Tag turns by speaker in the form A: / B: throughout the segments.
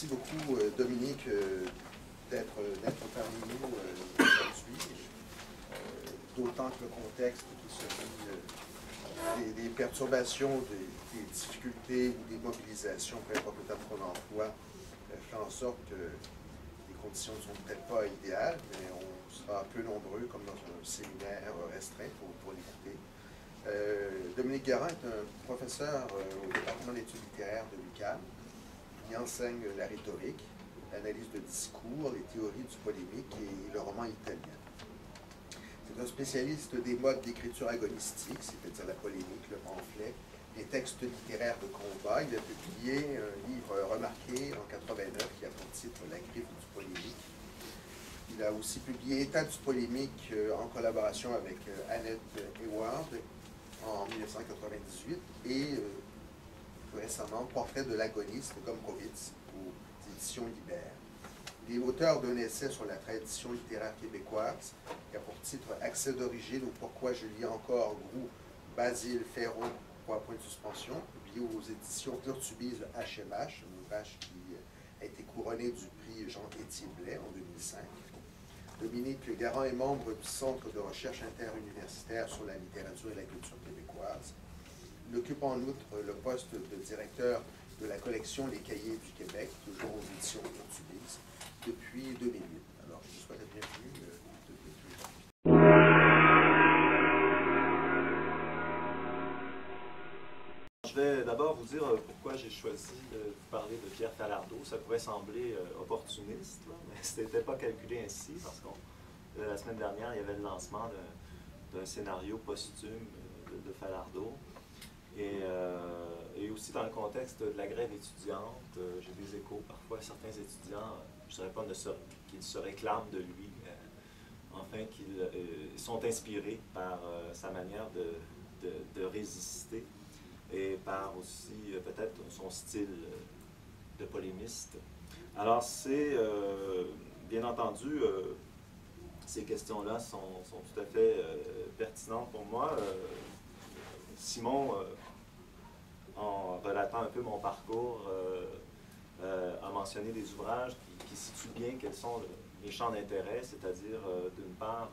A: Merci beaucoup, Dominique, d'être parmi nous aujourd'hui. D'autant que le contexte qui se des perturbations, des difficultés ou des mobilisations, peu importe le terme qu'on emploie, fait en sorte que les conditions ne sont peut-être pas idéales, mais on sera peu nombreux, comme dans un séminaire restreint, pour l'écouter. Dominique Garand est un professeur au département d'études littéraires de l'UQAM. Il enseigne la rhétorique, l'analyse de discours, les théories du polémique et le roman italien. C'est un spécialiste des modes d'écriture agonistique, c'est-à-dire la polémique, le pamphlet, les textes littéraires de combat. Il a publié un livre remarqué en 1989 qui a pour titre La griffe du polémique. Il a aussi publié État du polémique en collaboration avec Annette Eward en 1998 et récemment Portrait de l'agoniste de Gombrowicz aux éditions Libère. Il est auteur d'un essai sur la tradition littéraire québécoise qui a pour titre Accès d'origine ou Pourquoi je lis encore Groux, Basile, Ferron, point de suspension, publié aux éditions Urtubise HMH, un ouvrage qui a été couronné du prix Jean-Étienne Blais en 2005. Dominique Garand est membre du Centre de recherche interuniversitaire sur la littérature et la culture québécoise. Il occupe en outre le poste de directeur de la collection Les Cahiers du Québec, toujours aux éditions Urtubise, depuis 2008. Alors, je vous souhaite la bienvenue.
B: Je vais d'abord vous dire pourquoi j'ai choisi de vous parler de Pierre Falardeau. Ça pouvait sembler opportuniste, là, mais ce n'était pas calculé ainsi, parce que la semaine dernière, il y avait le lancement d'un scénario posthume de Falardeau. Et aussi dans le contexte de la grève étudiante, j'ai des échos. Parfois, certains étudiants, je ne dirais pas qu'ils se réclament de lui, mais enfin qu'ils sont inspirés par sa manière de résister et par aussi peut-être son style de polémiste. Alors c'est, bien entendu, ces questions-là sont tout à fait pertinentes pour moi. Simon, en relatant un peu mon parcours, a mentionné des ouvrages qui situent bien quels sont les champs d'intérêt, c'est-à-dire d'une part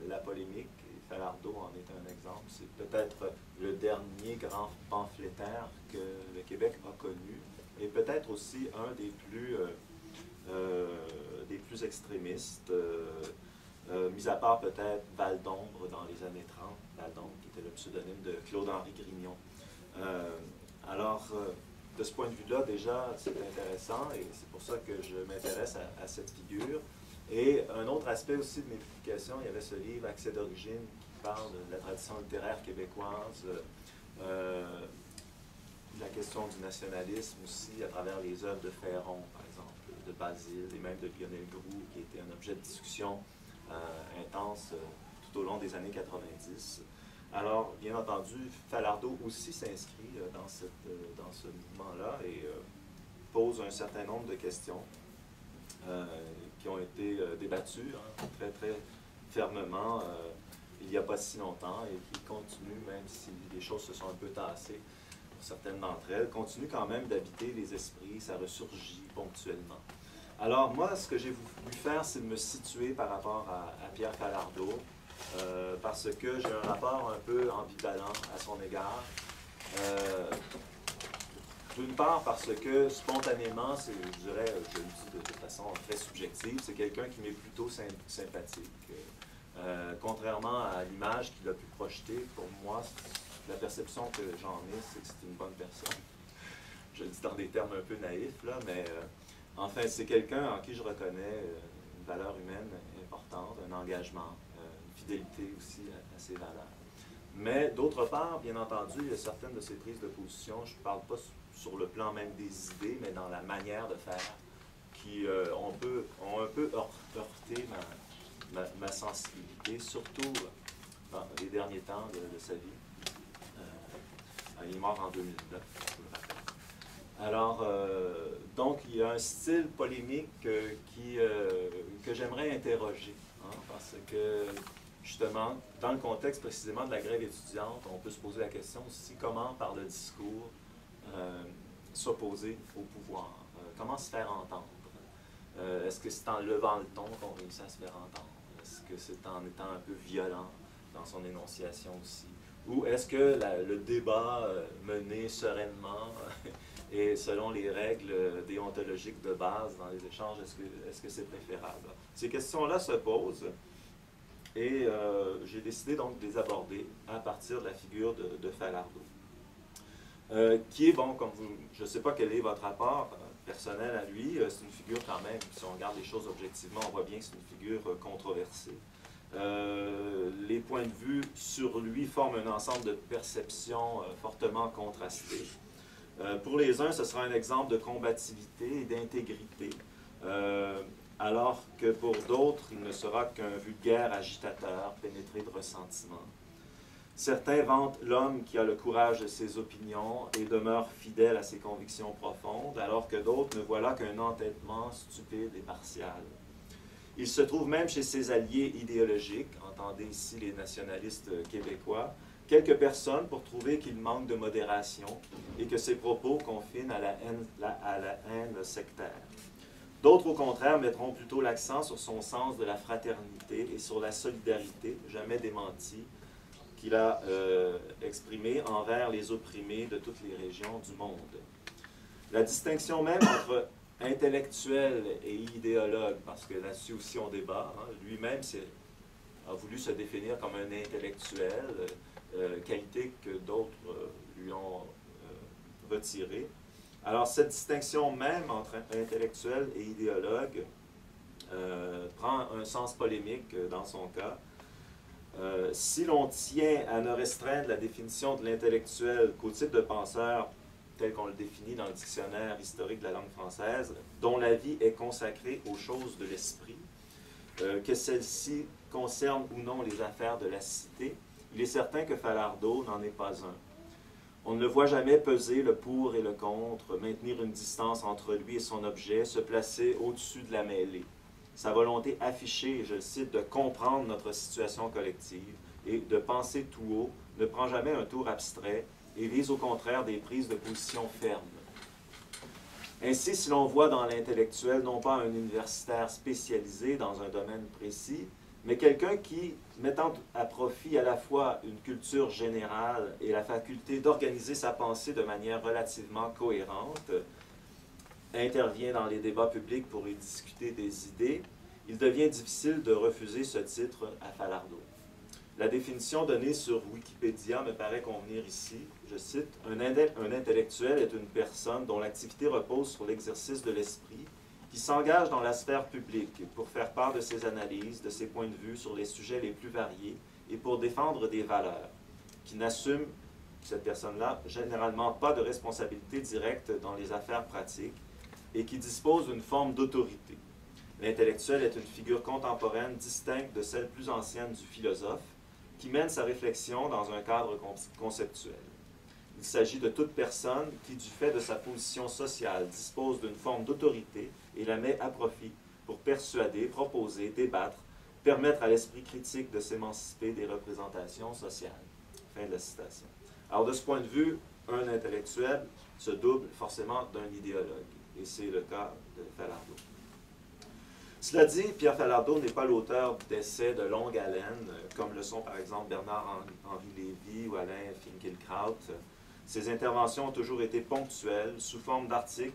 B: la polémique, et Falardeau en est un exemple. C'est peut-être le dernier grand pamphlétaire que le Québec a connu, et peut-être aussi un des plus extrémistes, mis à part peut-être Val d'Ombre dans les années 30, Val d'Ombre qui était le pseudonyme de Claude-Henri Grignon. De ce point de vue-là, déjà, c'est intéressant et c'est pour ça que je m'intéresse à cette figure. Et un autre aspect aussi de mes publications, il y avait ce livre Accès d'origine qui parle de la tradition littéraire québécoise, la question du nationalisme aussi à travers les œuvres de Ferron, par exemple, de Basile et même de Lionel Groux, qui était un objet de discussion intense tout au long des années 90. Alors, bien entendu, Falardeau aussi s'inscrit dans ce mouvement-là et pose un certain nombre de questions qui ont été débattues très, très fermement il n'y a pas si longtemps et qui continuent, même si les choses se sont un peu tassées pour certaines d'entre elles, continuent quand même d'habiter les esprits, ça ressurgit ponctuellement. Alors, moi, ce que j'ai voulu faire, c'est de me situer par rapport à Pierre Falardeau, parce que j'ai un rapport un peu ambivalent à son égard. D'une part, parce que spontanément, je dirais, je le dis de toute façon très subjective, c'est quelqu'un qui m'est plutôt sympathique. Contrairement à l'image qu'il a pu projeter, pour moi, la perception que j'en ai, c'est que c'est une bonne personne. Je le dis dans des termes un peu naïfs, là, mais enfin, c'est quelqu'un en qui je reconnais une valeur humaine importante, un engagement, une fidélité aussi à ses valeurs. Mais d'autre part, bien entendu, il y a certaines de ses prises de position, je ne parle pas sur le plan même des idées, mais dans la manière de faire, qui ont un peu heurté ma sensibilité, surtout dans les derniers temps de sa vie. Il est mort en 2009, je me rappelle. Alors, donc, il y a un style polémique que j'aimerais interroger, parce que, justement, dans le contexte précisément de la grève étudiante, on peut se poser la question aussi comment, par le discours, s'opposer au pouvoir. Comment comment se faire entendre? Est-ce que c'est en levant le ton qu'on réussit à se faire entendre? Est-ce que c'est en étant un peu violent dans son énonciation aussi? Ou est-ce que le débat mené sereinement et selon les règles déontologiques de base dans les échanges, est-ce que c'est préférable? Ces questions-là se posent et j'ai décidé donc de les aborder à partir de la figure de Falardeau. Qui est, bon, comme vous, je ne sais pas quel est votre rapport personnel à lui, c'est une figure quand même, si on regarde les choses objectivement, on voit bien que c'est une figure controversée. Les points de vue sur lui forment un ensemble de perceptions fortement contrastées. Pour les uns, ce sera un exemple de combativité et d'intégrité, alors que pour d'autres, il ne sera qu'un vulgaire agitateur pénétré de ressentiment. Certains vantent l'homme qui a le courage de ses opinions et demeure fidèle à ses convictions profondes, alors que d'autres ne voient là qu'un entêtement stupide et partial. Il se trouve même chez ses alliés idéologiques, entendez ici les nationalistes québécois, quelques personnes pour trouver qu'il manque de modération et que ses propos confinent à la haine sectaire. D'autres, au contraire, mettront plutôt l'accent sur son sens de la fraternité et sur la solidarité, jamais démentie, qu'il a exprimé envers les opprimés de toutes les régions du monde. La distinction même entre intellectuel et idéologue, parce que là-dessus aussi on débat, hein, lui-même a voulu se définir comme un intellectuel, qualité que d'autres lui ont retirée. Alors cette distinction même entre intellectuel et idéologue prend un sens polémique dans son cas. Si l'on tient à ne restreindre la définition de l'intellectuel qu'au type de penseur tel qu'on le définit dans le dictionnaire historique de la langue française, dont la vie est consacrée aux choses de l'esprit, que celle-ci concerne ou non les affaires de la cité, il est certain que Falardeau n'en est pas un. On ne le voit jamais peser le pour et le contre, maintenir une distance entre lui et son objet, se placer au-dessus de la mêlée. Sa volonté affichée, je le cite, de comprendre notre situation collective et de penser tout haut ne prend jamais un tour abstrait et vise au contraire des prises de position fermes. Ainsi, si l'on voit dans l'intellectuel non pas un universitaire spécialisé dans un domaine précis, mais quelqu'un qui, mettant à profit à la fois une culture générale et la faculté d'organiser sa pensée de manière relativement cohérente, intervient dans les débats publics pour y discuter des idées, il devient difficile de refuser ce titre à Falardeau. La définition donnée sur Wikipédia me paraît convenir ici. Je cite, « Un intellectuel est une personne dont l'activité repose sur l'exercice de l'esprit, qui s'engage dans la sphère publique pour faire part de ses analyses, de ses points de vue sur les sujets les plus variés et pour défendre des valeurs, qui n'assume, cette personne-là, généralement pas de responsabilité directe dans les affaires pratiques et qui dispose d'une forme d'autorité. L'intellectuel est une figure contemporaine distincte de celle plus ancienne du philosophe, qui mène sa réflexion dans un cadre conceptuel. Il s'agit de toute personne qui, du fait de sa position sociale, dispose d'une forme d'autorité et la met à profit pour persuader, proposer, débattre, permettre à l'esprit critique de s'émanciper des représentations sociales. » Fin de la citation. Alors, de ce point de vue, un intellectuel se double forcément d'un idéologue, et c'est le cas de Falardeau. Cela dit, Pierre Falardeau n'est pas l'auteur d'essais de longue haleine, comme le sont par exemple Bernard-Henri Lévy ou Alain Finkielkraut. Ses interventions ont toujours été ponctuelles, sous forme d'articles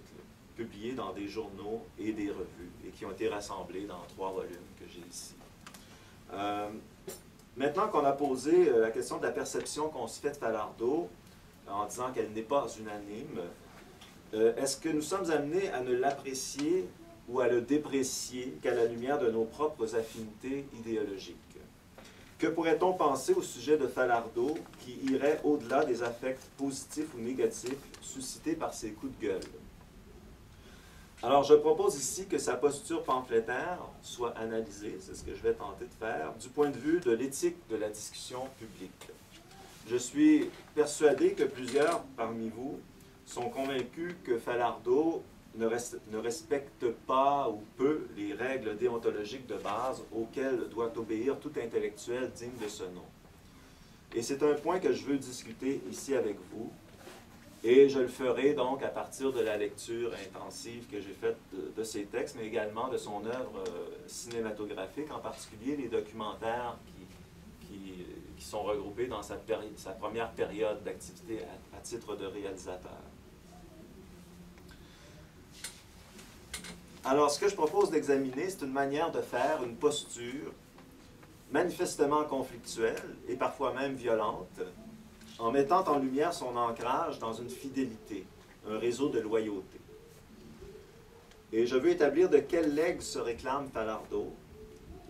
B: publiés dans des journaux et des revues, et qui ont été rassemblés dans 3 volumes que j'ai ici. Maintenant qu'on a posé la question de la perception qu'on se fait de Falardeau, en disant qu'elle n'est pas unanime, est-ce que nous sommes amenés à ne l'apprécier ou à le déprécier qu'à la lumière de nos propres affinités idéologiques? Que pourrait-on penser au sujet de Falardeau qui irait au-delà des affects positifs ou négatifs suscités par ses coups de gueule? Alors, je propose ici que sa posture pamphlétaire soit analysée, c'est ce que je vais tenter de faire, du point de vue de l'éthique de la discussion publique. Je suis persuadé que plusieurs parmi vous sont convaincus que Falardeau ne respecte pas ou peu les règles déontologiques de base auxquelles doit obéir tout intellectuel digne de ce nom. Et c'est un point que je veux discuter ici avec vous. Et je le ferai donc à partir de la lecture intensive que j'ai faite de ses textes, mais également de son œuvre cinématographique, en particulier les documentaires qui sont regroupés dans sa première période d'activité à titre de réalisateur. Alors, ce que je propose d'examiner, c'est une manière de faire une posture manifestement conflictuelle et parfois même violente, en mettant en lumière son ancrage dans une fidélité, un réseau de loyauté. Et je veux établir de quel legs se réclame Falardeau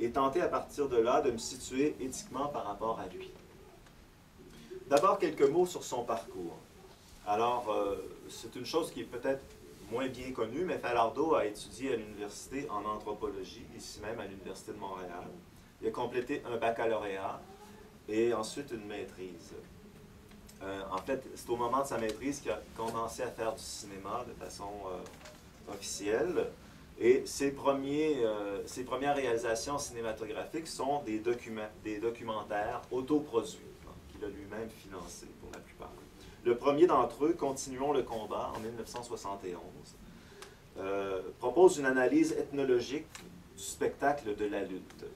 B: et tenter à partir de là de me situer éthiquement par rapport à lui. D'abord, quelques mots sur son parcours. Alors, c'est une chose qui est peut-être moins bien connue, mais Falardeau a étudié à l'université en anthropologie, ici même à l'Université de Montréal. Il a complété un baccalauréat et ensuite une maîtrise. En fait, c'est au moment de sa maîtrise qu'il a commencé à faire du cinéma de façon officielle. Et ses premières réalisations cinématographiques sont des documentaires autoproduits, qu'il a lui-même financés pour la plupart. Le premier d'entre eux, Continuons le combat, en 1971, propose une analyse ethnologique du spectacle de la lutte.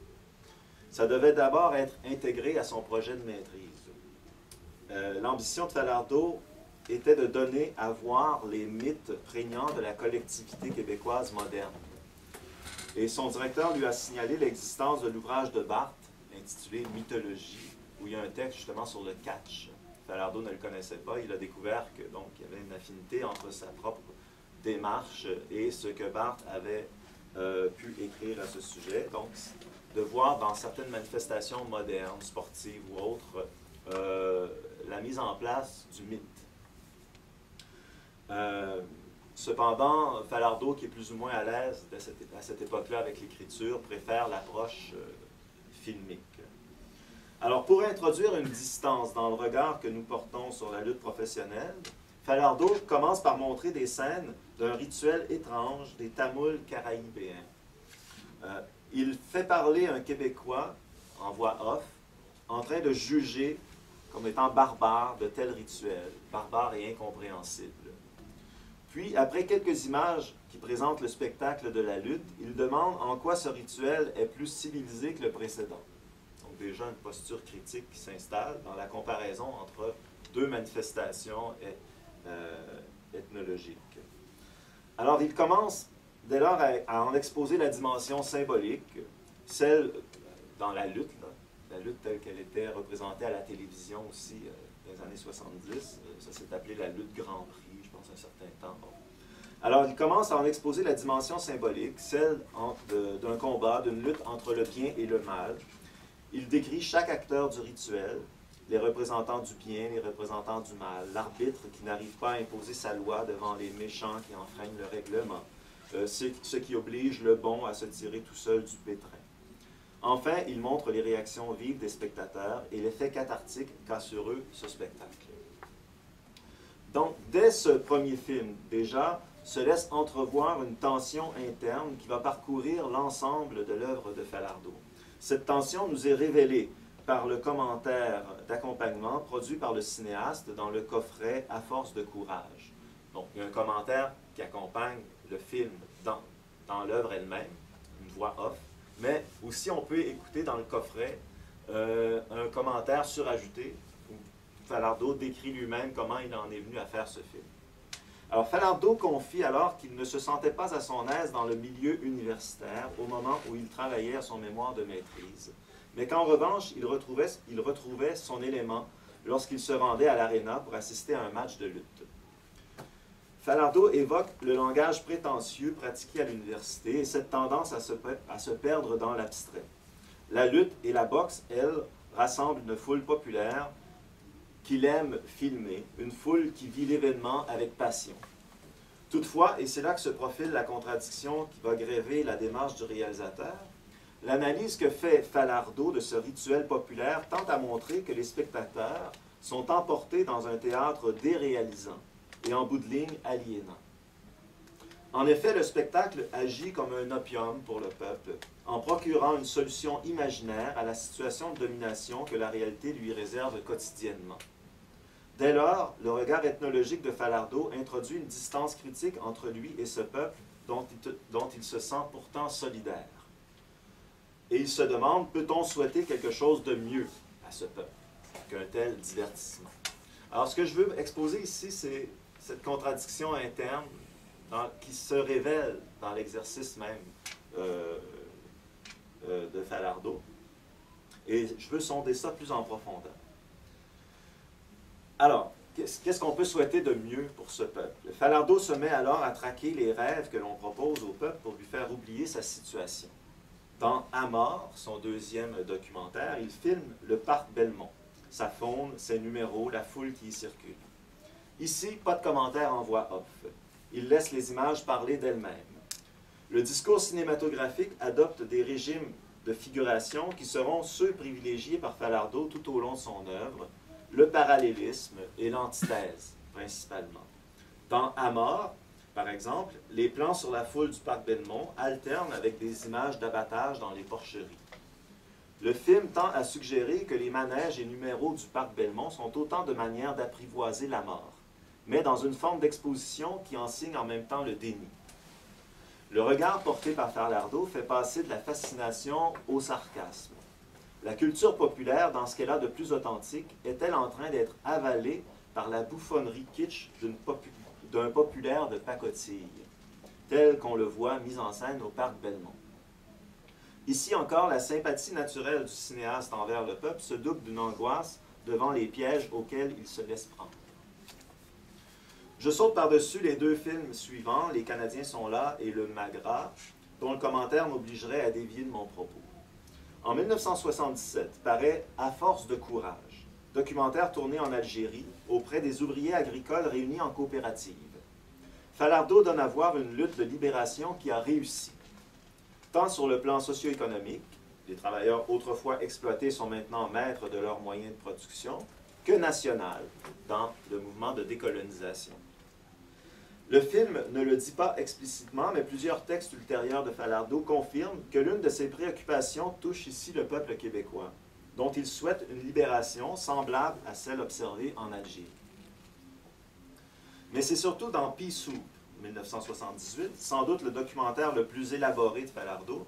B: Ça devait d'abord être intégré à son projet de maîtrise. L'ambition de Falardeau était de donner à voir les mythes prégnants de la collectivité québécoise moderne. Et son directeur lui a signalé l'existence de l'ouvrage de Barthes, intitulé Mythologie, où il y a un texte justement sur le catch. Falardeau ne le connaissait pas, il a découvert que donc il y avait une affinité entre sa propre démarche et ce que Barthes avait pu écrire à ce sujet. Donc, de voir dans certaines manifestations modernes, sportives ou autres, la mise en place du mythe. Cependant, Falardeau, qui est plus ou moins à l'aise à cette époque-là avec l'écriture, préfère l'approche filmique. Alors, pour introduire une distance dans le regard que nous portons sur la lutte professionnelle, Falardeau commence par montrer des scènes d'un rituel étrange des Tamouls caraïbéens. Il fait parler un Québécois en voix off, en train de juger comme étant barbare de tels rituels, barbares et incompréhensibles. Puis, après quelques images qui présentent le spectacle de la lutte, il demande en quoi ce rituel est plus civilisé que le précédent. Donc déjà une posture critique qui s'installe dans la comparaison entre deux manifestations ethnologiques. Alors, il commence dès lors à en exposer la dimension symbolique, celle dans la lutte telle qu'elle était représentée à la télévision aussi dans les années 70. Ça s'est appelé la lutte Grand Prix, je pense, un certain temps. Bon. Alors, il commence à en exposer la dimension symbolique, celle d'un combat, d'une lutte entre le bien et le mal. Il décrit chaque acteur du rituel, les représentants du bien, les représentants du mal, l'arbitre qui n'arrive pas à imposer sa loi devant les méchants qui enfreignent le règlement, ce qui oblige le bon à se tirer tout seul du pétrin. Enfin, il montre les réactions vives des spectateurs et l'effet cathartique qu'a sur eux ce spectacle. Donc, dès ce premier film, déjà, se laisse entrevoir une tension interne qui va parcourir l'ensemble de l'œuvre de Falardeau. Cette tension nous est révélée par le commentaire d'accompagnement produit par le cinéaste dans le coffret « À force de courage ». Donc, il y a un commentaire qui accompagne le film dans l'œuvre elle-même, une voix off, mais aussi on peut écouter dans le coffret un commentaire surajouté où Falardeau décrit lui-même comment il en est venu à faire ce film. Alors, Falardeau confie alors qu'il ne se sentait pas à son aise dans le milieu universitaire au moment où il travaillait à son mémoire de maîtrise, mais qu'en revanche, il retrouvait son élément lorsqu'il se rendait à l'aréna pour assister à un match de lutte. Falardeau évoque le langage prétentieux pratiqué à l'université et cette tendance à se perdre dans l'abstrait. La lutte et la boxe, elles, rassemblent une foule populaire qu'il aime filmer, une foule qui vit l'événement avec passion. Toutefois, et c'est là que se profile la contradiction qui va gréver la démarche du réalisateur, l'analyse que fait Falardeau de ce rituel populaire tente à montrer que les spectateurs sont emportés dans un théâtre déréalisant et en bout de ligne aliénant. En effet, le spectacle agit comme un opium pour le peuple, en procurant une solution imaginaire à la situation de domination que la réalité lui réserve quotidiennement. Dès lors, le regard ethnologique de Falardeau introduit une distance critique entre lui et ce peuple dont il se sent pourtant solidaire. Et il se demande, peut-on souhaiter quelque chose de mieux à ce peuple qu'un tel divertissement? Alors, ce que je veux exposer ici, c'est cette contradiction interne qui se révèle dans l'exercice même de Falardeau. Et je veux sonder ça plus en profondeur. Alors, qu'est-ce qu'on peut souhaiter de mieux pour ce peuple? Falardeau se met alors à traquer les rêves que l'on propose au peuple pour lui faire oublier sa situation. Dans À mort, son deuxième documentaire, il filme le parc Belmont, sa faune, ses numéros, la foule qui y circule. Ici, pas de commentaires en voix off. Il laisse les images parler d'elles-mêmes. Le discours cinématographique adopte des régimes de figuration qui seront ceux privilégiés par Falardeau tout au long de son œuvre, le parallélisme et l'antithèse, principalement. Dans À mort, par exemple, les plans sur la foule du parc Belmont alternent avec des images d'abattage dans les porcheries. Le film tend à suggérer que les manèges et numéros du parc Belmont sont autant de manières d'apprivoiser la mort, mais dans une forme d'exposition qui en signe en même temps le déni. Le regard porté par Falardeau fait passer de la fascination au sarcasme. La culture populaire, dans ce qu'elle a de plus authentique, est-elle en train d'être avalée par la bouffonnerie kitsch d'un populaire de pacotille, tel qu'on le voit mis en scène au parc Belmont? Ici encore, la sympathie naturelle du cinéaste envers le peuple se double d'une angoisse devant les pièges auxquels il se laisse prendre. Je saute par-dessus les deux films suivants, Les Canadiens sont là et Le Magras, dont le commentaire m'obligerait à dévier de mon propos. En 1977, paraît À force de courage, documentaire tourné en Algérie auprès des ouvriers agricoles réunis en coopérative. Falardeau donne à voir une lutte de libération qui a réussi, tant sur le plan socio-économique, les travailleurs autrefois exploités sont maintenant maîtres de leurs moyens de production, que national, dans le mouvement de décolonisation. Le film ne le dit pas explicitement, mais plusieurs textes ultérieurs de Falardeau confirment que l'une de ses préoccupations touche ici le peuple québécois, dont il souhaite une libération semblable à celle observée en Algérie. Mais c'est surtout dans Pea Soup, 1978, sans doute le documentaire le plus élaboré de Falardeau,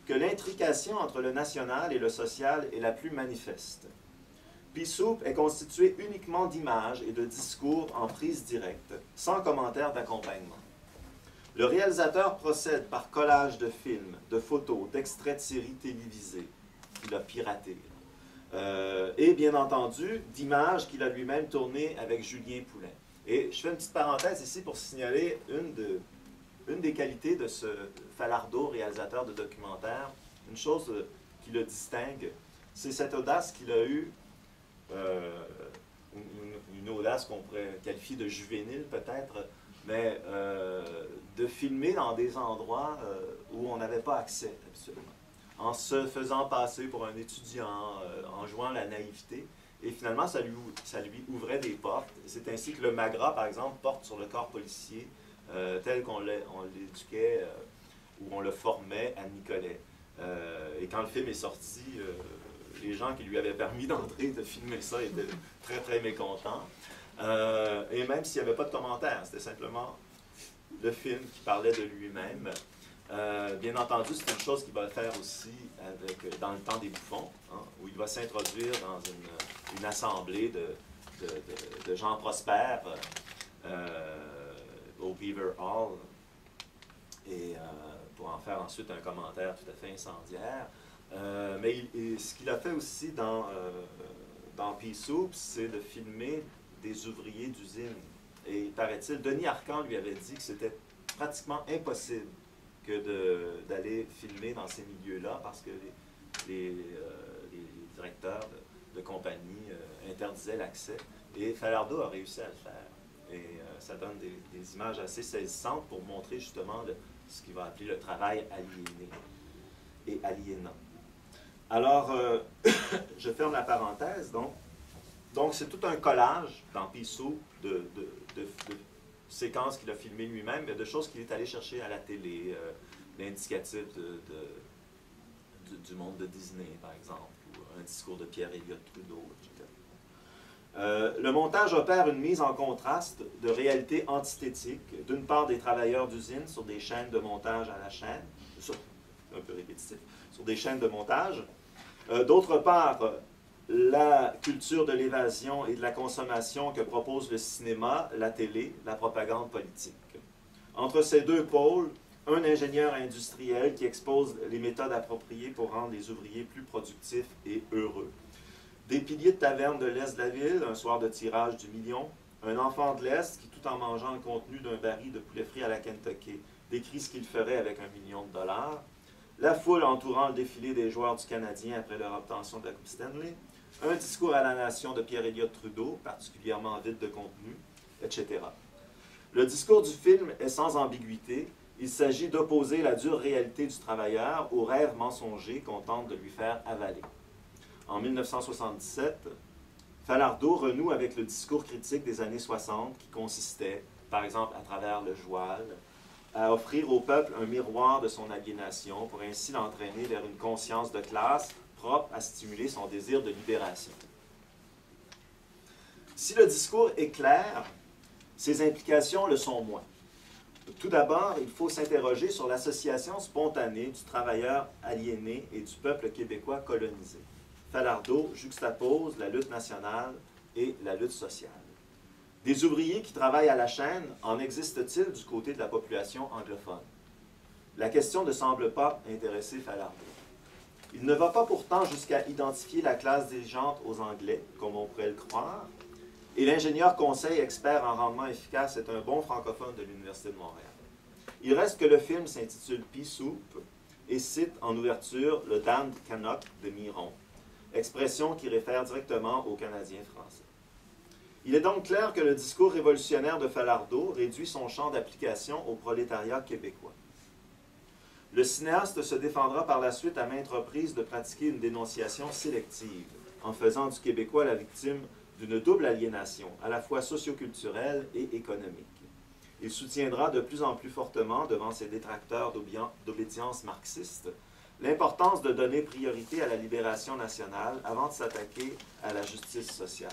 B: que l'intrication entre le national et le social est la plus manifeste. Pea Soup est constitué uniquement d'images et de discours en prise directe, sans commentaire d'accompagnement. Le réalisateur procède par collage de films, de photos, d'extraits de séries télévisées qu'il a piratées, et bien entendu d'images qu'il a lui-même tournées avec Julien Poulin. Et je fais une petite parenthèse ici pour signaler une des qualités de ce Falardeau, réalisateur de documentaires. Une chose qui le distingue, c'est cette audace qu'il a eue, une audace qu'on pourrait qualifier de juvénile peut-être, mais de filmer dans des endroits où on n'avait pas accès absolument, en se faisant passer pour un étudiant, en jouant la naïveté. Et finalement, ça lui ouvrait des portes. C'est ainsi que le Magras, par exemple, porte sur le corps policier tel qu'on l'éduquait ou on le formait à Nicolet. Et quand le film est sorti, les gens qui lui avaient permis d'entrer de filmer ça étaient très, très mécontents. Et même s'il n'y avait pas de commentaires, c'était simplement le film qui parlait de lui-même. Bien entendu, c'est une chose qu'il va faire aussi dans le temps des bouffons, hein, où il va s'introduire dans une assemblée de gens prospères au Beaver Hall, et pour en faire ensuite un commentaire tout à fait incendiaire. Mais ce qu'il a fait aussi dans Pea Soup, c'est de filmer des ouvriers d'usine. Et paraît-il, Denis Arcand lui avait dit que c'était pratiquement impossible d'aller filmer dans ces milieux-là parce que les directeurs de compagnie interdisaient l'accès. Et Falardeau a réussi à le faire. Et ça donne des images assez saisissantes pour montrer justement ce qu'il va appeler le travail aliéné et aliénant. Alors, je ferme la parenthèse. Donc c'est tout un collage dans Pea Soup de séquences qu'il a filmées lui-même, mais de choses qu'il est allé chercher à la télé, l'indicatif du monde de Disney, par exemple, ou un discours de Pierre Elliott Trudeau, etc. Le montage opère une mise en contraste de réalités antithétiques, d'une part des travailleurs d'usine sur des chaînes de montage à la chaîne, un peu répétitif, sur des chaînes de montage, d'autre part la culture de l'évasion et de la consommation que propose le cinéma, la télé, la propagande politique. Entre ces deux pôles, un ingénieur industriel qui expose les méthodes appropriées pour rendre les ouvriers plus productifs et heureux. Des piliers de taverne de l'Est de la ville, un soir de tirage du million. Un enfant de l'Est qui, tout en mangeant le contenu d'un baril de poulet frit à la Kentucky, décrit ce qu'il ferait avec $1 million. La foule entourant le défilé des joueurs du Canadien après leur obtention de la Coupe Stanley. Un discours à la nation de Pierre-Éliott Trudeau, particulièrement vide de contenu, etc. Le discours du film est sans ambiguïté. Il s'agit d'opposer la dure réalité du travailleur aux rêves mensongers qu'on tente de lui faire avaler. En 1977, Falardeau renoue avec le discours critique des années 60 qui consistait, par exemple à travers le joual, à offrir au peuple un miroir de son aliénation pour ainsi l'entraîner vers une conscience de classe propre à stimuler son désir de libération. Si le discours est clair, ses implications le sont moins. Tout d'abord, il faut s'interroger sur l'association spontanée du travailleur aliéné et du peuple québécois colonisé. Falardeau juxtapose la lutte nationale et la lutte sociale. Des ouvriers qui travaillent à la chaîne, en existe-t-il du côté de la population anglophone? La question ne semble pas intéresser Falardeau. Il ne va pas pourtant jusqu'à identifier la classe dirigeante aux Anglais, comme on pourrait le croire, et l'ingénieur conseil expert en rendement efficace est un bon francophone de l'Université de Montréal. Il reste que le film s'intitule Pea Soup et cite en ouverture le damned Canuck de Miron, expression qui réfère directement aux Canadiens français. Il est donc clair que le discours révolutionnaire de Falardeau réduit son champ d'application au prolétariat québécois. Le cinéaste se défendra par la suite à maintes reprises de pratiquer une dénonciation sélective, en faisant du Québécois la victime d'une double aliénation, à la fois socioculturelle et économique. Il soutiendra de plus en plus fortement, devant ses détracteurs d'obédience marxiste, l'importance de donner priorité à la libération nationale avant de s'attaquer à la justice sociale,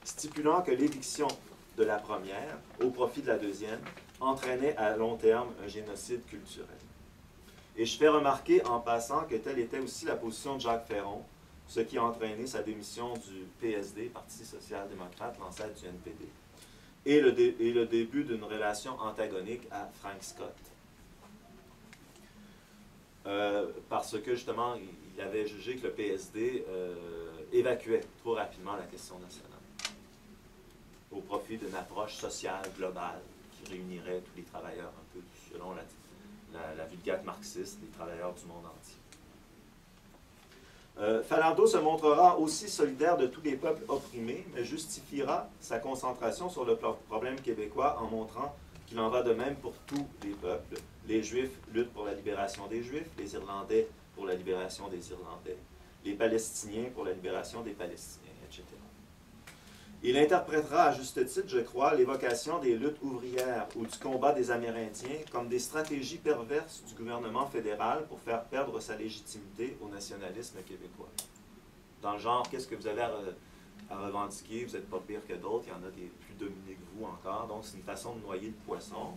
B: stipulant que l'éviction de la première, au profit de la deuxième, entraînait à long terme un génocide culturel. Et je fais remarquer en passant que telle était aussi la position de Jacques Ferron, ce qui a entraîné sa démission du PSD, Parti social-démocrate, l'ancêtre du NPD, et le début d'une relation antagonique à Frank Scott. Parce que justement, il avait jugé que le PSD évacuait trop rapidement la question nationale au profit d'une approche sociale globale qui réunirait tous les travailleurs, un peu selon la vulgate marxiste, les travailleurs du monde entier. Falardeau se montrera aussi solidaire de tous les peuples opprimés, mais justifiera sa concentration sur le problème québécois en montrant qu'il en va de même pour tous les peuples. Les Juifs luttent pour la libération des Juifs, les Irlandais pour la libération des Irlandais, les Palestiniens pour la libération des Palestiniens, etc. Il interprétera à juste titre, je crois, l'évocation des luttes ouvrières ou du combat des Amérindiens comme des stratégies perverses du gouvernement fédéral pour faire perdre sa légitimité au nationalisme québécois. Dans le genre, qu'est-ce que vous avez à revendiquer, vous n'êtes pas pire que d'autres, il y en a des plus dominés que vous encore, donc c'est une façon de noyer le poisson.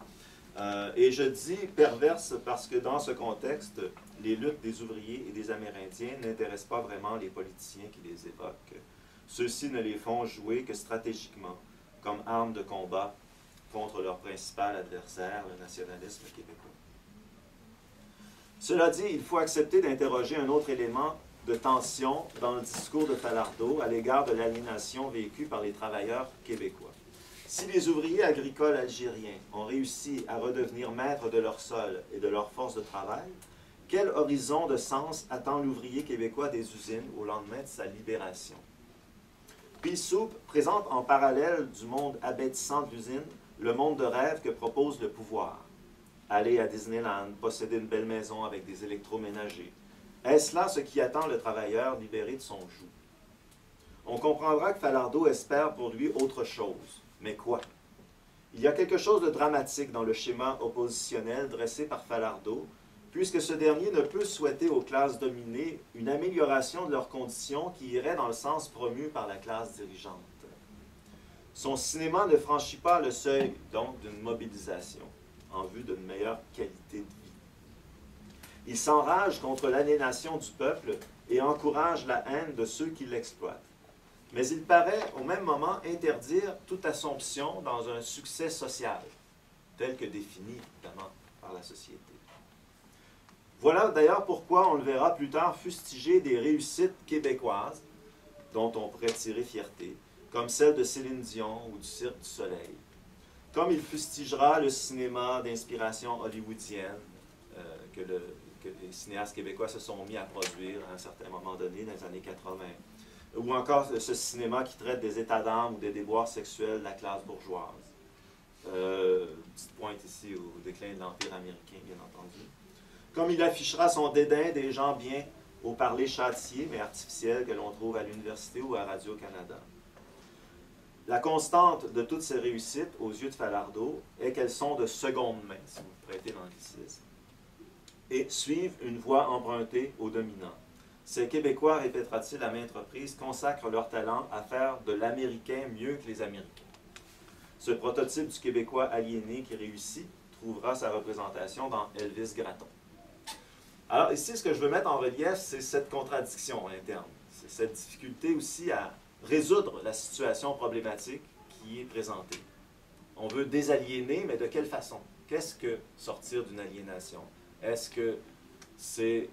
B: Et je dis perverse parce que dans ce contexte, les luttes des ouvriers et des Amérindiens n'intéressent pas vraiment les politiciens qui les évoquent. Ceux-ci ne les font jouer que stratégiquement, comme arme de combat contre leur principal adversaire, le nationalisme québécois. Cela dit, il faut accepter d'interroger un autre élément de tension dans le discours de Falardeau à l'égard de l'aliénation vécue par les travailleurs québécois. Si les ouvriers agricoles algériens ont réussi à redevenir maîtres de leur sol et de leur force de travail, quel horizon de sens attend l'ouvrier québécois des usines au lendemain de sa libération? Pea Soup présente en parallèle du monde abétissant de l'usine le monde de rêve que propose le pouvoir. Aller à Disneyland, posséder une belle maison avec des électroménagers. Est-ce là ce qui attend le travailleur libéré de son joug? On comprendra que Falardeau espère pour lui autre chose. Mais quoi? Il y a quelque chose de dramatique dans le schéma oppositionnel dressé par Falardeau, puisque ce dernier ne peut souhaiter aux classes dominées une amélioration de leurs conditions qui irait dans le sens promu par la classe dirigeante. son cinéma ne franchit pas le seuil, donc, d'une mobilisation en vue d'une meilleure qualité de vie. Il s'enrage contre l'aliénation du peuple et encourage la haine de ceux qui l'exploitent. Mais il paraît au même moment interdire toute assomption dans un succès social, tel que défini, évidemment, par la société. Voilà d'ailleurs pourquoi on le verra plus tard fustiger des réussites québécoises, dont on pourrait tirer fierté, comme celle de Céline Dion ou du Cirque du Soleil. Comme il fustigera le cinéma d'inspiration hollywoodienne que les cinéastes québécois se sont mis à produire à un certain moment donné, dans les années 80. Ou encore ce cinéma qui traite des états d'âme ou des déboires sexuels de la classe bourgeoise. Petite pointe ici au déclin de l'Empire américain, bien entendu. Comme il affichera son dédain des gens bien au parler châtié, mais artificiel, que l'on trouve à l'université ou à Radio-Canada. La constante de toutes ces réussites, aux yeux de Falardeau, est qu'elles sont de seconde main, si vous prêtez l'anglicisme, et suivent une voie empruntée aux dominants. Ces Québécois, répétera-t-il à maintes reprises, consacrent leur talent à faire de l'Américain mieux que les Américains. Ce prototype du Québécois aliéné qui réussit trouvera sa représentation dans Elvis Gratton. Alors ici, ce que je veux mettre en relief, c'est cette contradiction interne. C'est cette difficulté aussi à résoudre la situation problématique qui est présentée. On veut désaliéner, mais de quelle façon? Qu'est-ce que sortir d'une aliénation? Est-ce que c'est...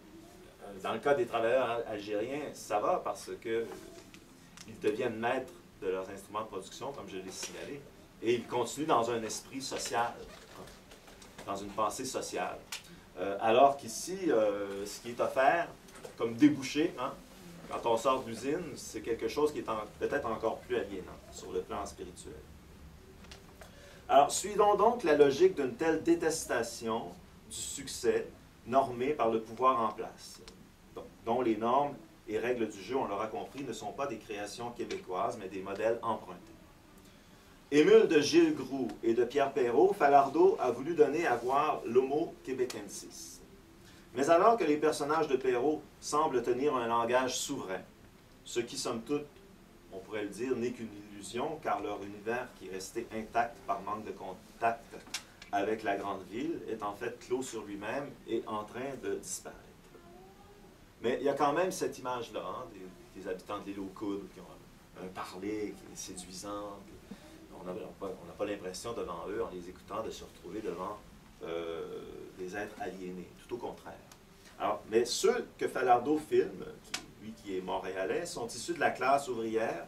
B: Dans le cas des travailleurs algériens, ça va parce qu'ils deviennent maîtres de leurs instruments de production, comme je l'ai signalé, et ils continuent dans un esprit social, dans une pensée sociale. Alors qu'ici, ce qui est offert comme débouché, quand on sort de l'usine, c'est quelque chose qui est peut-être encore plus aliénant sur le plan spirituel. Alors, suivons donc la logique d'une telle détestation du succès normé par le pouvoir en place, dont les normes et règles du jeu, on l'aura compris, ne sont pas des créations québécoises, mais des modèles empruntés. Émule de Gilles Groux et de Pierre Perrault, Falardeau a voulu donner à voir l'homo québécensis. Mais alors que les personnages de Perrault semblent tenir un langage souverain, ce qui, somme toute, on pourrait le dire, n'est qu'une illusion, car leur univers, qui est resté intact par manque de contact avec la grande ville, est en fait clos sur lui-même et en train de disparaître. Mais il y a quand même cette image-là, des habitants de l'île aux Coudes qui ont un parler qui est séduisant. On n'a pas l'impression devant eux, en les écoutant, de se retrouver devant des êtres aliénés, tout au contraire. Alors, mais ceux que Falardeau filme, lui qui est montréalais, sont issus de la classe ouvrière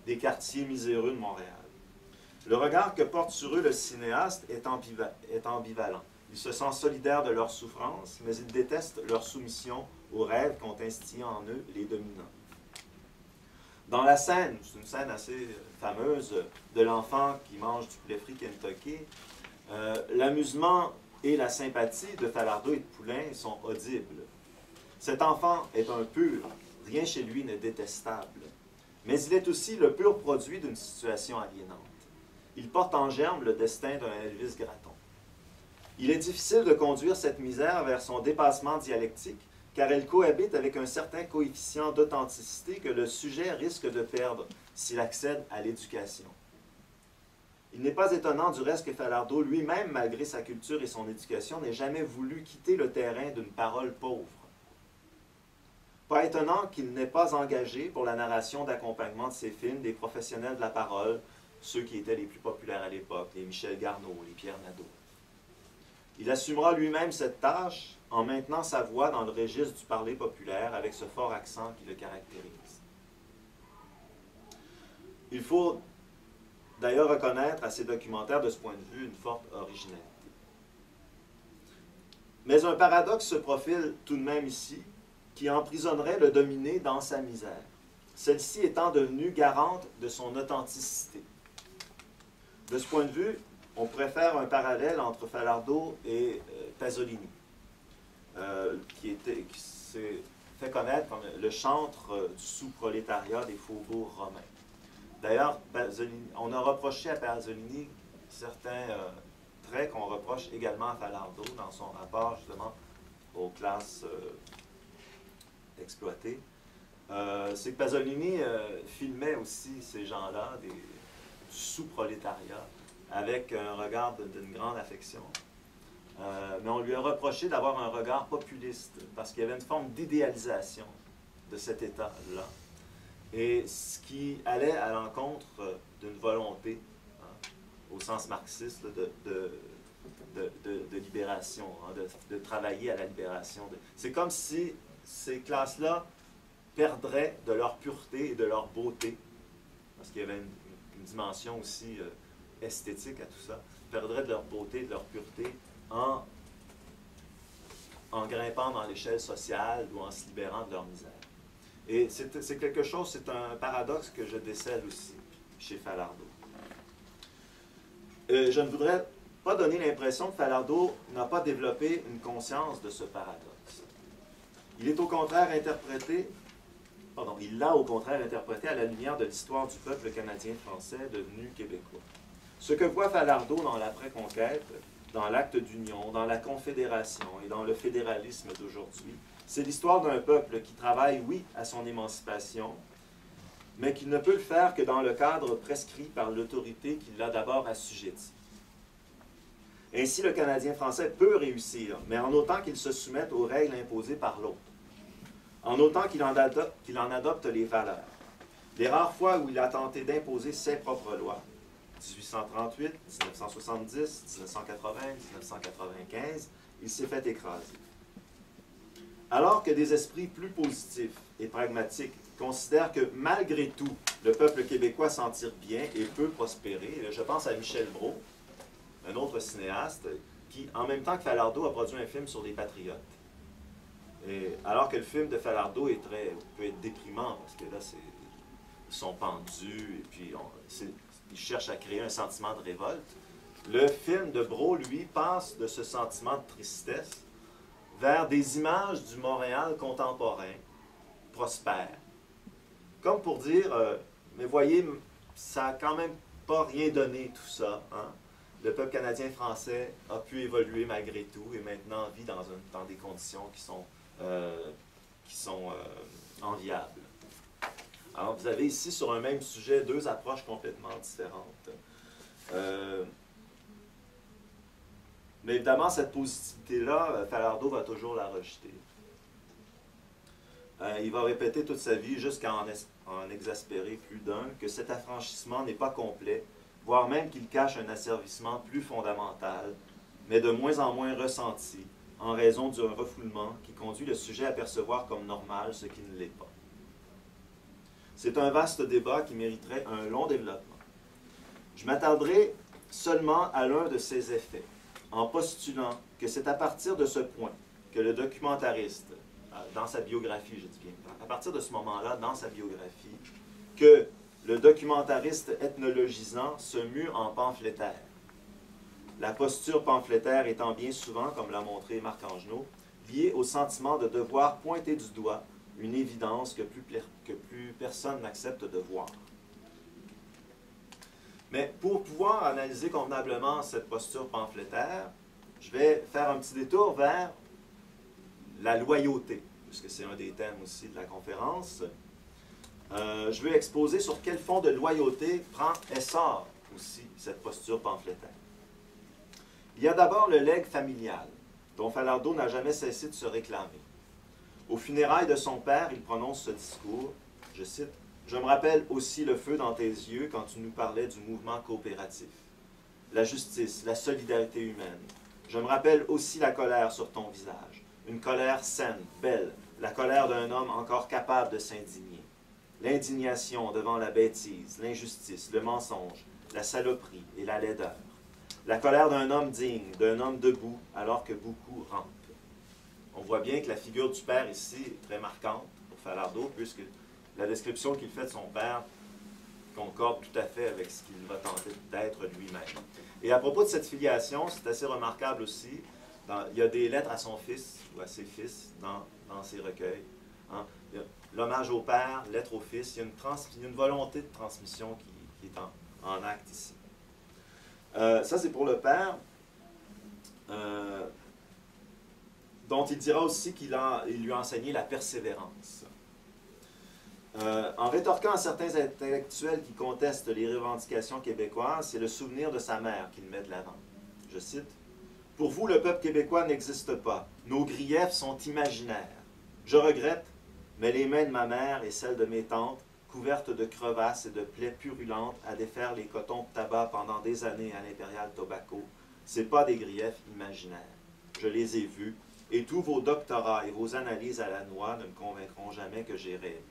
B: des quartiers miséreux de Montréal. Le regard que porte sur eux le cinéaste est ambivalent. Il se sent solidaire de leur souffrance, mais il déteste leur soumission aux rêves qu'ont instillés en eux les dominants. Dans la scène, c'est une scène assez fameuse, de l'enfant qui mange du poulet frit Kentucky, l'amusement et la sympathie de Falardeau et de Poulain sont audibles. Cet enfant est un pur, rien chez lui n'est détestable, mais il est aussi le pur produit d'une situation aliénante. Il porte en germe le destin d'un Elvis Gratton. Il est difficile de conduire cette misère vers son dépassement dialectique, car elle cohabite avec un certain coefficient d'authenticité que le sujet risque de perdre s'il accède à l'éducation. Il n'est pas étonnant du reste que Falardeau, lui-même, malgré sa culture et son éducation, n'ait jamais voulu quitter le terrain d'une parole pauvre. Pas étonnant qu'il n'ait pas engagé pour la narration d'accompagnement de ses films des professionnels de la parole, ceux qui étaient les plus populaires à l'époque, les Michel Garneau, les Pierre Nadeau. Il assumera lui-même cette tâche en maintenant sa voix dans le registre du parler populaire avec ce fort accent qui le caractérise. Il faut d'ailleurs reconnaître à ces documentaires de ce point de vue une forte originalité. Mais un paradoxe se profile tout de même ici, qui emprisonnerait le dominé dans sa misère, celle-ci étant devenue garante de son authenticité. De ce point de vue, on pourrait faire un parallèle entre Falardeau et Pasolini, qui s'est fait connaître comme le chantre du sous-prolétariat des faubourgs romains. D'ailleurs, on a reproché à Pasolini certains traits qu'on reproche également à Falardeau dans son rapport justement aux classes exploitées. C'est que Pasolini filmait aussi ces gens-là, du sous-prolétariat avec un regard d'une grande affection. Mais on lui a reproché d'avoir un regard populiste, parce qu'il y avait une forme d'idéalisation de cet État-là, et ce qui allait à l'encontre d'une volonté, hein, au sens marxiste, de libération, hein, de travailler à la libération. C'est comme si ces classes-là perdraient de leur pureté et de leur beauté, parce qu'il y avait une dimension aussi esthétique à tout ça, perdraient de leur beauté et de leur pureté en grimpant dans l'échelle sociale ou en se libérant de leur misère. Et c'est quelque chose, c'est un paradoxe que je décèle aussi chez Falardeau. Je ne voudrais pas donner l'impression que Falardeau n'a pas développé une conscience de ce paradoxe. Il est au contraire interprété, il l'a au contraire interprété à la lumière de l'histoire du peuple canadien-français devenu québécois. Ce que voit Falardeau dans l'après-conquête, dans l'acte d'union, dans la confédération et dans le fédéralisme d'aujourd'hui, c'est l'histoire d'un peuple qui travaille, oui, à son émancipation, mais qui ne peut le faire que dans le cadre prescrit par l'autorité qui l'a d'abord assujetti. Ainsi, le Canadien français peut réussir, mais en autant qu'il se soumette aux règles imposées par l'autre, en autant qu'il en adopte les valeurs. Les rares fois où il a tenté d'imposer ses propres lois, 1838, 1970, 1980, 1995, il s'est fait écraser. Alors que des esprits plus positifs et pragmatiques considèrent que malgré tout, le peuple québécois s'en tire bien et peut prospérer, je pense à Michel Brault, un autre cinéaste, qui, en même temps que Falardeau, a produit un film sur les patriotes. Et alors que le film de Falardeau peut être déprimant, parce que là, ils sont pendus, et puis ils cherchent à créer un sentiment de révolte, le film de Brault, lui, passe de ce sentiment de tristesse vers des images du Montréal contemporain, prospère. Comme pour dire, mais voyez, ça n'a quand même pas rien donné tout ça. Hein? Le peuple canadien-français a pu évoluer malgré tout et maintenant vit dans des conditions qui sont enviables. Alors, vous avez ici, sur un même sujet, deux approches complètement différentes. Mais évidemment, cette positivité-là, Falardeau va toujours la rejeter. Il va répéter toute sa vie, jusqu'à en exaspérer plus d'un, que cet affranchissement n'est pas complet, voire même qu'il cache un asservissement plus fondamental, mais de moins en moins ressenti, en raison d'un refoulement qui conduit le sujet à percevoir comme normal ce qui ne l'est pas. C'est un vaste débat qui mériterait un long développement. Je m'attarderai seulement à l'un de ses effets, en postulant que c'est à partir de ce point que le documentariste, dans sa biographie, je dis bien, à partir de ce moment-là, dans sa biographie, que le documentariste ethnologisant se mue en pamphlétaire. La posture pamphlétaire étant bien souvent, comme l'a montré Marc Angenot, liée au sentiment de devoir pointer du doigt une évidence que plus personne n'accepte de voir. Mais pour pouvoir analyser convenablement cette posture pamphlétaire, je vais faire un petit détour vers la loyauté, puisque c'est un des thèmes aussi de la conférence. Je vais exposer sur quel fond de loyauté prend essor aussi cette posture pamphlétaire. Il y a d'abord le legs familial, dont Falardeau n'a jamais cessé de se réclamer. Aux funérailles de son père, il prononce ce discours, je cite, « Je me rappelle aussi le feu dans tes yeux quand tu nous parlais du mouvement coopératif, la justice, la solidarité humaine. Je me rappelle aussi la colère sur ton visage, une colère saine, belle, la colère d'un homme encore capable de s'indigner. L'indignation devant la bêtise, l'injustice, le mensonge, la saloperie et la laideur. La colère d'un homme digne, d'un homme debout, alors que beaucoup rampent. » On voit bien que la figure du père ici est très marquante pour Falardeau, puisque la description qu'il fait de son père concorde tout à fait avec ce qu'il va tenter d'être lui-même. Et à propos de cette filiation, c'est assez remarquable aussi, il y a des lettres à son fils ou à ses fils dans ses recueils. Hein. L'hommage au père, lettre au fils, il y a une volonté de transmission qui est en acte ici. Ça, c'est pour le père, dont il dira aussi qu'il lui a enseigné la persévérance. En rétorquant à certains intellectuels qui contestent les revendications québécoises, c'est le souvenir de sa mère qu'il met de l'avant. Je cite, « Pour vous, le peuple québécois n'existe pas. Nos griefs sont imaginaires. Je regrette, mais les mains de ma mère et celles de mes tantes, couvertes de crevasses et de plaies purulentes à défaire les cotons de tabac pendant des années à l'Imperial Tobacco, c'est pas des griefs imaginaires. Je les ai vus, et tous vos doctorats et vos analyses à la noix ne me convaincront jamais que j'ai rêvé. »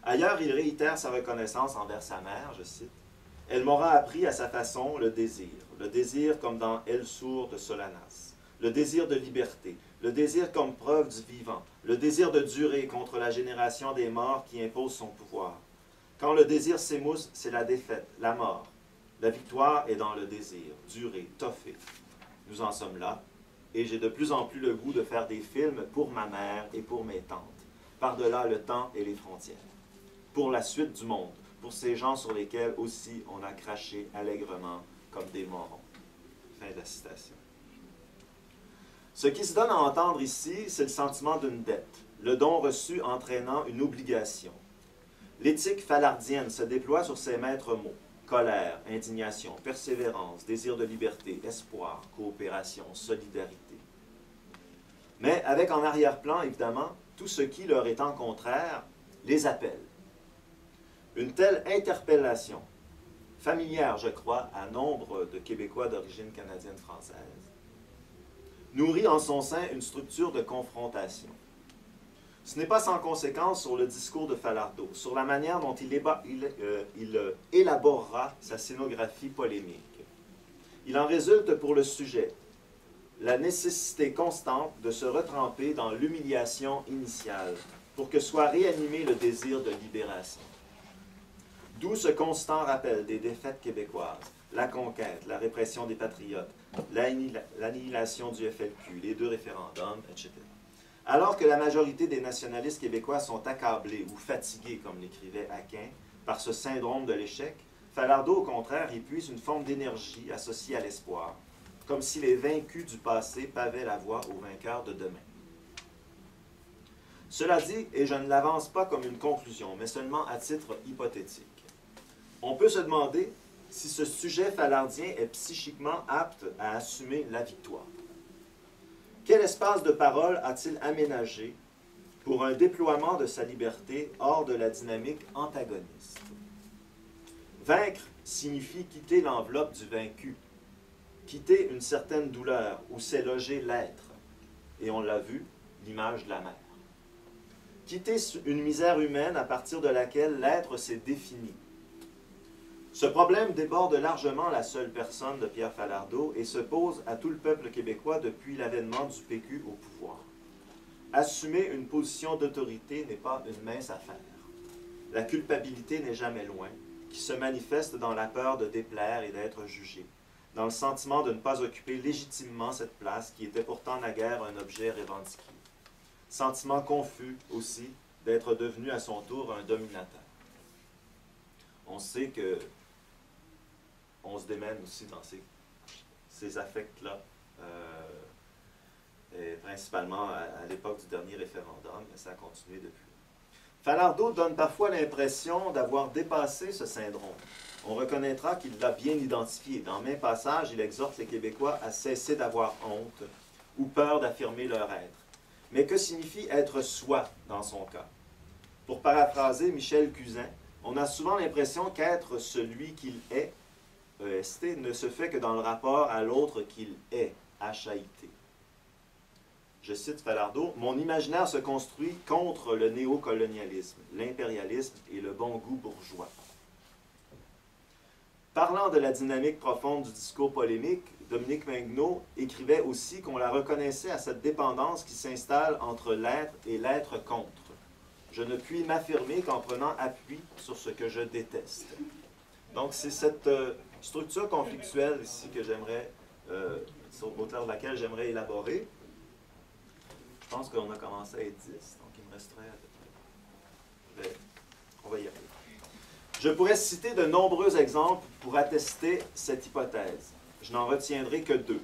B: Ailleurs, il réitère sa reconnaissance envers sa mère, je cite, « Elle m'aura appris à sa façon le désir comme dans El Sur de Solanas, le désir de liberté, le désir comme preuve du vivant, le désir de durer contre la génération des morts qui impose son pouvoir. Quand le désir s'émousse, c'est la défaite, la mort. La victoire est dans le désir, durer, toffer. Nous en sommes là, et j'ai de plus en plus le goût de faire des films pour ma mère et pour mes tantes, par-delà le temps et les frontières. Pour la suite du monde, pour ces gens sur lesquels aussi on a craché allègrement comme des morons. » Fin de la citation. Ce qui se donne à entendre ici, c'est le sentiment d'une dette, le don reçu entraînant une obligation. L'éthique falardienne se déploie sur ses maîtres mots, colère, indignation, persévérance, désir de liberté, espoir, coopération, solidarité. Mais avec en arrière-plan, évidemment, tout ce qui, leur étant contraire, les appelle. Une telle interpellation, familière, je crois, à nombre de Québécois d'origine canadienne-française, nourrit en son sein une structure de confrontation. Ce n'est pas sans conséquence sur le discours de Falardeau, sur la manière dont il élaborera sa scénographie polémique. Il en résulte pour le sujet la nécessité constante de se retremper dans l'humiliation initiale pour que soit réanimé le désir de libération. D'où ce constant rappel des défaites québécoises, la conquête, la répression des patriotes, l'annihilation du FLQ, les 2 référendums, etc. Alors que la majorité des nationalistes québécois sont accablés ou fatigués, comme l'écrivait Aquin, par ce syndrome de l'échec, Falardeau, au contraire, épuise une forme d'énergie associée à l'espoir, comme si les vaincus du passé pavaient la voie aux vainqueurs de demain. Cela dit, et je ne l'avance pas comme une conclusion, mais seulement à titre hypothétique, on peut se demander si ce sujet falardien est psychiquement apte à assumer la victoire. Quel espace de parole a-t-il aménagé pour un déploiement de sa liberté hors de la dynamique antagoniste? Vaincre signifie quitter l'enveloppe du vaincu, quitter une certaine douleur où s'est logé l'être, et on l'a vu, l'image de la mère. Quitter une misère humaine à partir de laquelle l'être s'est défini. Ce problème déborde largement la seule personne de Pierre Falardeau et se pose à tout le peuple québécois depuis l'avènement du PQ au pouvoir. Assumer une position d'autorité n'est pas une mince affaire. La culpabilité n'est jamais loin, qui se manifeste dans la peur de déplaire et d'être jugé, dans le sentiment de ne pas occuper légitimement cette place qui était pourtant naguère un objet revendiqué. Sentiment confus aussi d'être devenu à son tour un dominateur. On sait que on se démène aussi dans ces affects-là, principalement à l'époque du dernier référendum, mais ça a continué depuis. Falardeau donne parfois l'impression d'avoir dépassé ce syndrome. On reconnaîtra qu'il l'a bien identifié. Dans même passage, il exhorte les Québécois à cesser d'avoir honte ou peur d'affirmer leur être. Mais que signifie être soi dans son cas? Pour paraphraser Michel Cusin, on a souvent l'impression qu'être celui qu'il est, EST, ne se fait que dans le rapport à l'autre qu'il est, HAIT. Je cite Falardeau, « Mon imaginaire se construit contre le néocolonialisme, l'impérialisme et le bon goût bourgeois. » Parlant de la dynamique profonde du discours polémique, Dominique Megnaud écrivait aussi qu'on la reconnaissait à cette dépendance qui s'installe entre l'être et l'être contre. Je ne puis m'affirmer qu'en prenant appui sur ce que je déteste. Donc, c'est cette structure conflictuelle ici que j'aimerais, au travers de laquelle j'aimerais élaborer. Je pense qu'on a commencé à être 10, donc il me resterait à peu près. On va y arriver. Je pourrais citer de nombreux exemples pour attester cette hypothèse. Je n'en retiendrai que 2.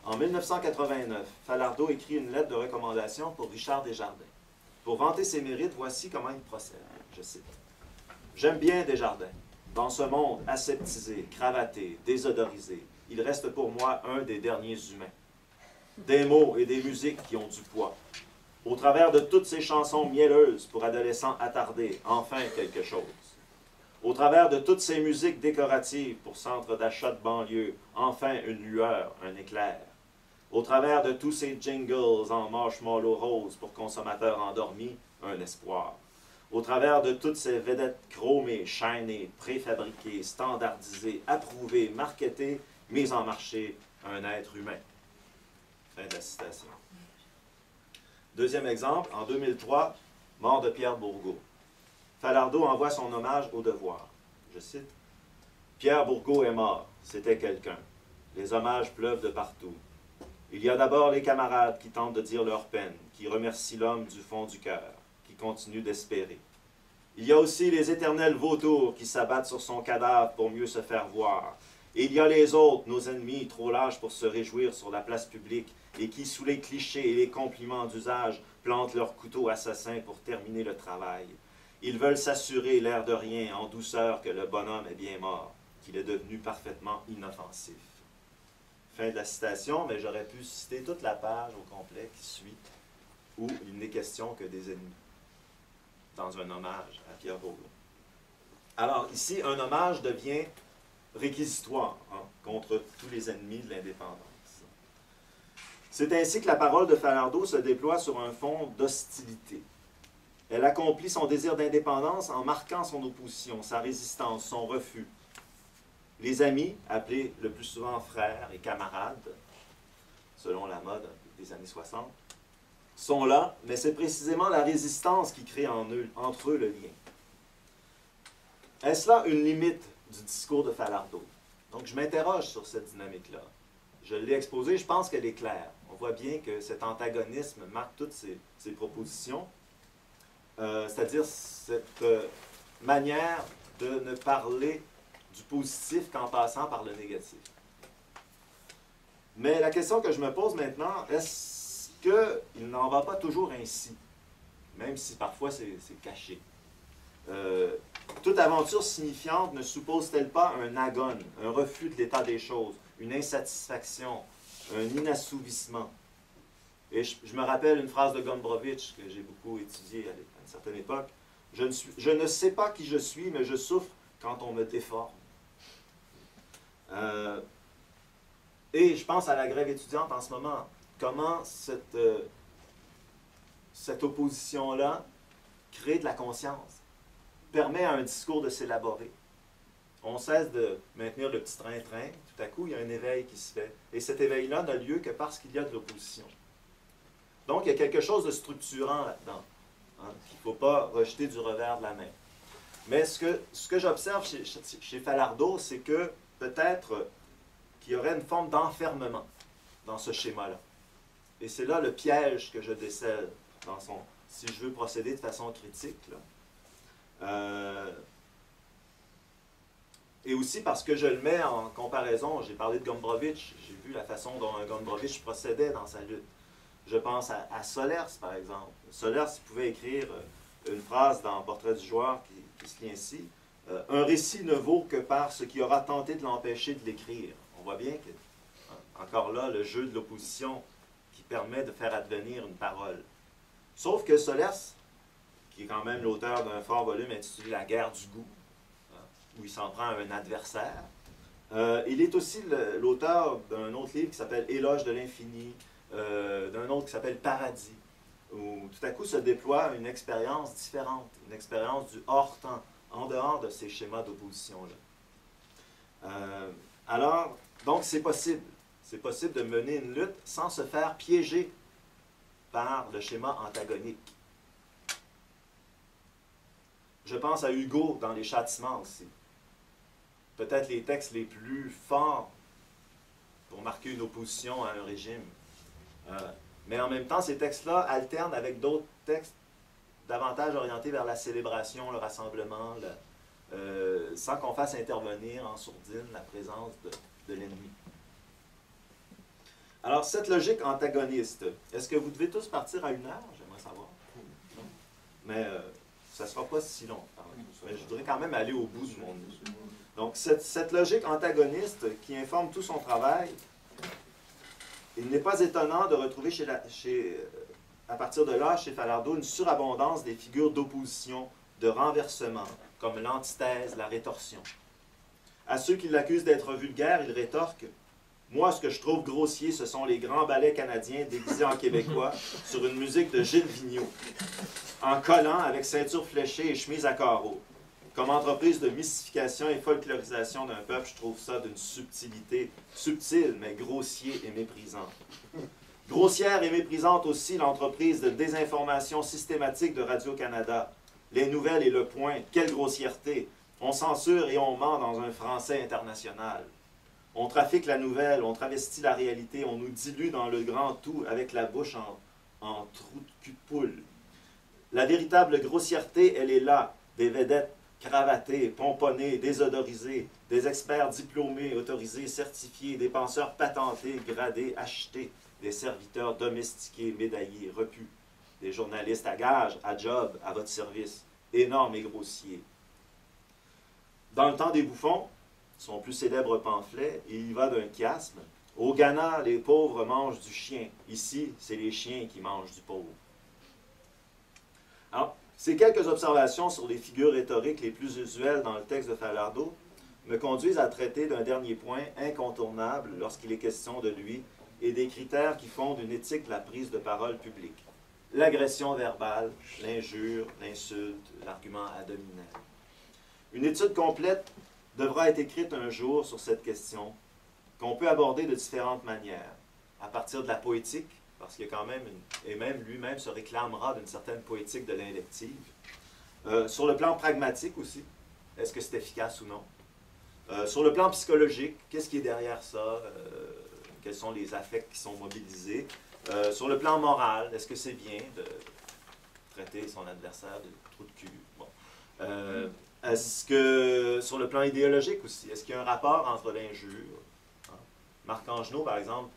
B: En 1989, Falardeau écrit une lettre de recommandation pour Richard Desjardins. Pour vanter ses mérites, voici comment il procède. Je cite. « J'aime bien Desjardins. Dans ce monde aseptisé, cravaté, désodorisé, il reste pour moi un des derniers humains. Des mots et des musiques qui ont du poids. Au travers de toutes ces chansons mielleuses pour adolescents attardés, enfin quelque chose. Au travers de toutes ces musiques décoratives pour centres d'achat de banlieue, enfin une lueur, un éclair. Au travers de tous ces jingles en marshmallow rose pour consommateurs endormis, un espoir. Au travers de toutes ces vedettes chromées, chaînées, préfabriquées, standardisées, approuvées, marketées, mises en marché, un être humain. » Fin de la citation. Deuxième exemple, en 2003, mort de Pierre Bourgault. Falardeau envoie son hommage au Devoir. Je cite. « Pierre Bourgault est mort, c'était quelqu'un. Les hommages pleuvent de partout. Il y a d'abord les camarades qui tentent de dire leur peine, qui remercient l'homme du fond du cœur, qui continuent d'espérer. Il y a aussi les éternels vautours qui s'abattent sur son cadavre pour mieux se faire voir. Et il y a les autres, nos ennemis, trop lâches pour se réjouir sur la place publique, et qui, sous les clichés et les compliments d'usage, plantent leurs couteaux assassins pour terminer le travail. Ils veulent s'assurer, l'air de rien, en douceur, que le bonhomme est bien mort, qu'il est devenu parfaitement inoffensif. » Fin de la citation, mais j'aurais pu citer toute la page au complet qui suit, où il n'est question que des ennemis, dans un hommage à Pierre Bourgault. Alors ici, un hommage devient réquisitoire contre tous les ennemis de l'indépendance. C'est ainsi que la parole de Falardeau se déploie sur un fond d'hostilité. Elle accomplit son désir d'indépendance en marquant son opposition, sa résistance, son refus. Les amis, appelés le plus souvent frères et camarades, selon la mode des années 60, sont là, mais c'est précisément la résistance qui crée entre eux le lien. Est-ce là une limite du discours de Falardeau? Donc je m'interroge sur cette dynamique-là. Je l'ai exposée, je pense qu'elle est claire. On voit bien que cet antagonisme marque toutes ces propositions, c'est-à-dire cette manière de ne parler du positif qu'en passant par le négatif. Mais la question que je me pose maintenant, est-ce qu'il n'en va pas toujours ainsi, même si parfois c'est caché? Toute aventure signifiante ne suppose-t-elle pas un agone, un refus de l'état des choses, une insatisfaction, un inassouvissement? Et je me rappelle une phrase de Gombrowicz que j'ai beaucoup étudiée à une certaine époque. Je ne sais pas qui je suis, mais je souffre quand on me déforme. Et je pense à la grève étudiante en ce moment. Comment cette opposition-là crée de la conscience, permet à un discours de s'élaborer. On cesse de maintenir le petit train-train, tout à coup, il y a un éveil qui se fait. Et cet éveil-là n'a lieu que parce qu'il y a de l'opposition. Donc, il y a quelque chose de structurant là-dedans, qu'il ne faut pas rejeter du revers de la main. Mais ce que j'observe chez Falardeau, c'est que peut-être qu'il y aurait une forme d'enfermement dans ce schéma-là. Et c'est là le piège que je décèle dans si je veux procéder de façon critique, là. Et aussi parce que je le mets en comparaison, j'ai parlé de Gombrowicz, j'ai vu la façon dont Gombrowicz procédait dans sa lutte. Je pense à Solers, par exemple. Solers pouvait écrire une phrase dans Portrait du joueur qui se lit ainsi. Un récit ne vaut que par ce qui aura tenté de l'empêcher de l'écrire. On voit bien que, encore là, le jeu de l'opposition qui permet de faire advenir une parole. Sauf que Solers, qui est quand même l'auteur d'un fort volume intitulé La guerre du goût, où il s'en prend à un adversaire, il est aussi l'auteur d'un autre livre qui s'appelle Éloge de l'infini, d'un autre qui s'appelle Paradis, où tout à coup se déploie une expérience différente, une expérience du hors-temps, en dehors de ces schémas d'opposition-là. Alors, donc c'est possible. C'est possible de mener une lutte sans se faire piéger par le schéma antagonique. Je pense à Hugo dans Les Châtiments aussi. Peut-être les textes les plus forts pour marquer une opposition à un régime. Mais en même temps, ces textes-là alternent avec d'autres textes davantage orientés vers la célébration, le rassemblement, sans qu'on fasse intervenir en sourdine la présence de l'ennemi. Alors, cette logique antagoniste, est-ce que vous devez tous partir à 1 heure? J'aimerais savoir. mais ça ne sera pas si long. Mais je voudrais quand même aller au bout de mon idée. Donc, cette logique antagoniste qui informe tout son travail, il n'est pas étonnant de retrouver à partir de là, chez Falardeau, une surabondance des figures d'opposition, de renversement, comme l'antithèse, la rétorsion. À ceux qui l'accusent d'être vulgaire, il rétorque « Moi, ce que je trouve grossier, ce sont les grands ballets canadiens déguisés en québécois sur une musique de Gilles Vigneault, en collant avec ceinture fléchée et chemise à carreaux. Comme entreprise de mystification et folklorisation d'un peuple, je trouve ça d'une subtilité, subtile, mais grossier et méprisant. Grossière et méprisante aussi l'entreprise de désinformation systématique de Radio-Canada. Les nouvelles et le point, quelle grossièreté! On censure et on ment dans un français international. On trafique la nouvelle, on travestit la réalité, on nous dilue dans le grand tout avec la bouche en trou de cul de poule. La véritable grossièreté, elle est là, des vedettes cravatés, pomponnées, désodorisées, des experts diplômés, autorisés, certifiés, des penseurs patentés, gradés, achetés, des serviteurs domestiqués, médaillés, repus, des journalistes à gage, à job, à votre service, énormes et grossiers. Dans le temps des bouffons, son plus célèbre pamphlet, il y va d'un chiasme. Au Ghana, les pauvres mangent du chien. Ici, c'est les chiens qui mangent du pauvre. Alors, ces quelques observations sur les figures rhétoriques les plus usuelles dans le texte de Falardeau me conduisent à traiter d'un dernier point incontournable lorsqu'il est question de lui et des critères qui fondent une éthique de la prise de parole publique. L'agression verbale, l'injure, l'insulte, l'argument ad hominem. Une étude complète devra être écrite un jour sur cette question, qu'on peut aborder de différentes manières, à partir de la poétique, parce qu'il y a quand même, et même lui-même se réclamera d'une certaine poétique de l'invective, sur le plan pragmatique aussi, est-ce que c'est efficace ou non, sur le plan psychologique, qu'est-ce qui est derrière ça, quels sont les affects qui sont mobilisés, sur le plan moral, est-ce que c'est bien de traiter son adversaire de trou de cul, bon. Est-ce que, sur le plan idéologique aussi, est-ce qu'il y a un rapport entre l'injure? Hein? Marc Angenot, par exemple,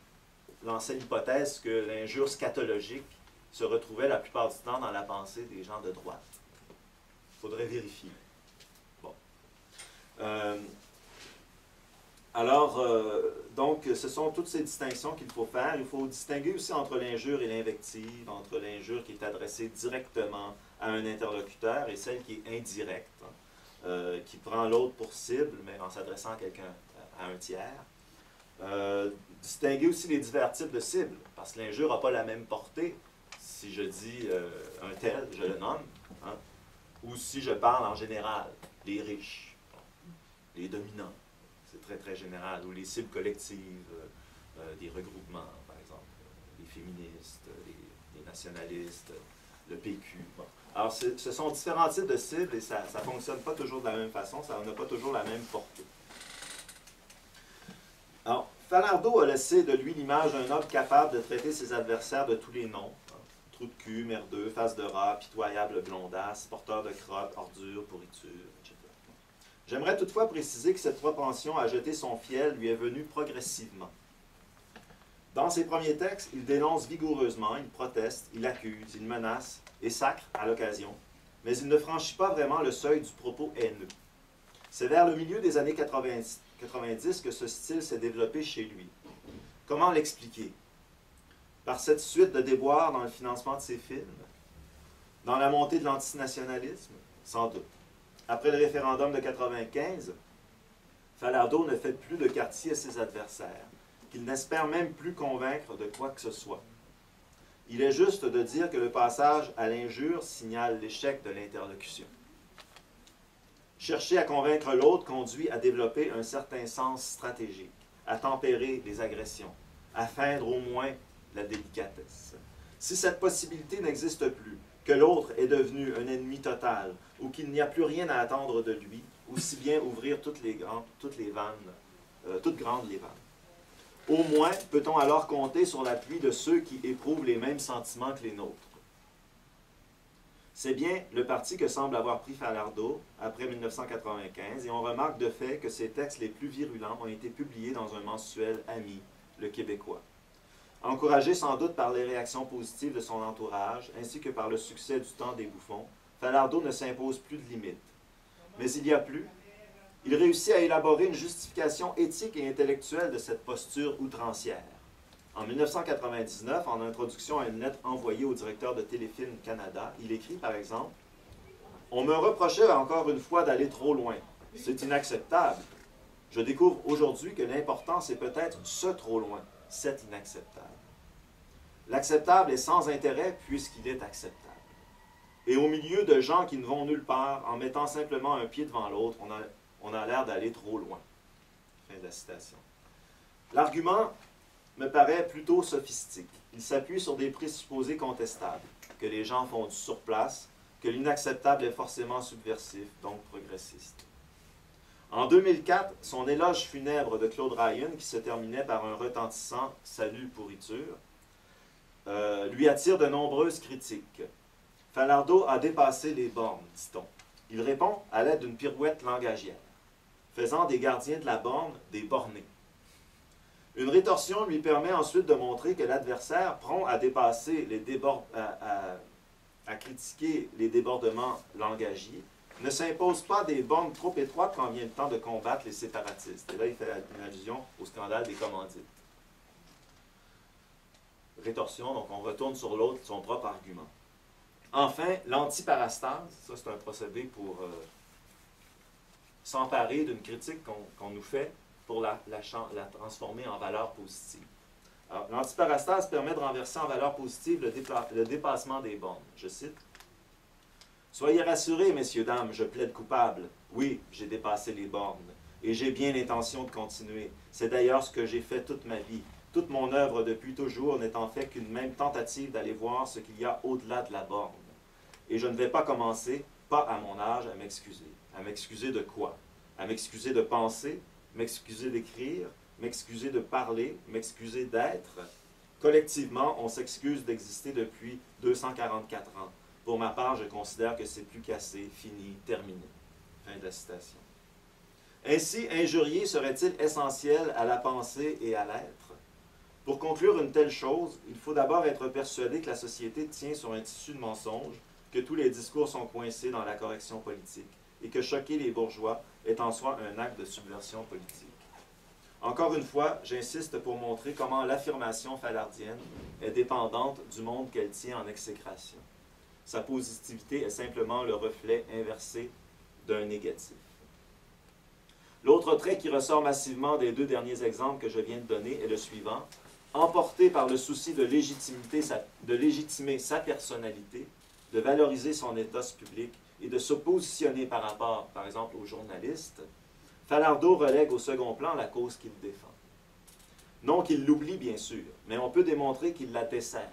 B: lançait l'hypothèse que l'injure scatologique se retrouvait la plupart du temps dans la pensée des gens de droite. Il faudrait vérifier. Bon. Donc, ce sont toutes ces distinctions qu'il faut faire. Il faut distinguer aussi entre l'injure et l'invective, entre l'injure qui est adressée directement à un interlocuteur et celle qui est indirecte. Hein. Qui prend l'autre pour cible, mais en s'adressant à quelqu'un, à un tiers. Distinguer aussi les divers types de cibles, parce que l'injure n'a pas la même portée si je dis un tel, je le nomme, hein, ou si je parle en général, les riches, les dominants, c'est très très général, ou les cibles collectives, des regroupements, par exemple, les féministes, les nationalistes, le PQ. Bon. Alors, ce sont différents types de cibles et ça ne fonctionne pas toujours de la même façon, ça n'a pas toujours la même portée. Alors, Falardeau a laissé de lui l'image d'un homme capable de traiter ses adversaires de tous les noms. Hein, trou de cul, merdeux, face de rat, pitoyable blondasse, porteur de crotte, ordure, pourriture, etc. J'aimerais toutefois préciser que cette propension à jeter son fiel lui est venue progressivement. Dans ses premiers textes, il dénonce vigoureusement, il proteste, il accuse, il menace et sacre à l'occasion, mais il ne franchit pas vraiment le seuil du propos haineux. C'est vers le milieu des années 90 que ce style s'est développé chez lui. Comment l'expliquer? Par cette suite de déboires dans le financement de ses films? Dans la montée de l'antinationalisme? Sans doute. Après le référendum de 1995, Falardeau ne fait plus de quartier à ses adversaires, qu'il n'espère même plus convaincre de quoi que ce soit. Il est juste de dire que le passage à l'injure signale l'échec de l'interlocution. Chercher à convaincre l'autre conduit à développer un certain sens stratégique, à tempérer les agressions, à feindre au moins la délicatesse. Si cette possibilité n'existe plus, que l'autre est devenu un ennemi total, ou qu'il n'y a plus rien à attendre de lui, aussi bien ouvrir toutes grandes les vannes. Au moins, peut-on alors compter sur l'appui de ceux qui éprouvent les mêmes sentiments que les nôtres. C'est bien le parti que semble avoir pris Falardeau après 1995, et on remarque de fait que ses textes les plus virulents ont été publiés dans un mensuel ami, Le Québécois. Encouragé sans doute par les réactions positives de son entourage, ainsi que par le succès du temps des bouffons, Falardeau ne s'impose plus de limites. Mais il y a plus. Il réussit à élaborer une justification éthique et intellectuelle de cette posture outrancière. En 1999, en introduction à une lettre envoyée au directeur de Téléfilm Canada, il écrit par exemple « On me reprochait encore une fois d'aller trop loin. C'est inacceptable. Je découvre aujourd'hui que l'important, c'est peut-être ce trop loin. C'est inacceptable. L'acceptable est sans intérêt puisqu'il est acceptable. Et au milieu de gens qui ne vont nulle part, en mettant simplement un pied devant l'autre, on a l'air d'aller trop loin. » Fin de la citation. L'argument me paraît plutôt sophistique. Il s'appuie sur des présupposés contestables, que les gens font du surplace, que l'inacceptable est forcément subversif, donc progressiste. En 2004, son éloge funèbre de Claude Ryan, qui se terminait par un retentissant « Salut pourriture », lui attire de nombreuses critiques. Falardeau a dépassé les bornes, dit-on. Il répond à l'aide d'une pirouette langagière, faisant des gardiens de la borne des bornés. Une rétorsion lui permet ensuite de montrer que l'adversaire, prompt à dépasser à critiquer les débordements langagiers, ne s'impose pas des bornes trop étroites quand vient le temps de combattre les séparatistes. Et là, il fait une allusion au scandale des commandites. Rétorsion, donc on retourne sur l'autre, son propre argument. Enfin, l'antiparastase, ça c'est un procédé pour s'emparer d'une critique qu'on nous fait pour la transformer en valeur positive. L'antiparastase permet de renverser en valeur positive le dépassement des bornes. Je cite. « Soyez rassurés, messieurs, dames, je plaide coupable. Oui, j'ai dépassé les bornes, et j'ai bien l'intention de continuer. C'est d'ailleurs ce que j'ai fait toute ma vie. Toute mon œuvre depuis toujours n'étant fait qu'une même tentative d'aller voir ce qu'il y a au-delà de la borne. Et je ne vais pas commencer, pas à mon âge, à m'excuser. À m'excuser de quoi? À m'excuser de penser, m'excuser d'écrire, m'excuser de parler, m'excuser d'être. Collectivement, on s'excuse d'exister depuis 244 ans. Pour ma part, je considère que c'est plus qu'assez, fini, terminé. » Fin de la citation. Ainsi, injurier serait-il essentiel à la pensée et à l'être? Pour conclure une telle chose, il faut d'abord être persuadé que la société tient sur un tissu de mensonges, que tous les discours sont coincés dans la correction politique, et que choquer les bourgeois est en soi un acte de subversion politique. Encore une fois, j'insiste pour montrer comment l'affirmation falardienne est dépendante du monde qu'elle tient en exécration. Sa positivité est simplement le reflet inversé d'un négatif. L'autre trait qui ressort massivement des deux derniers exemples que je viens de donner est le suivant. Emporté par le souci de légitimer sa personnalité, de valoriser son éthos public et de se positionner par rapport, par exemple, aux journalistes, Falardeau relègue au second plan la cause qu'il défend. Non qu'il l'oublie, bien sûr, mais on peut démontrer qu'il la dessert.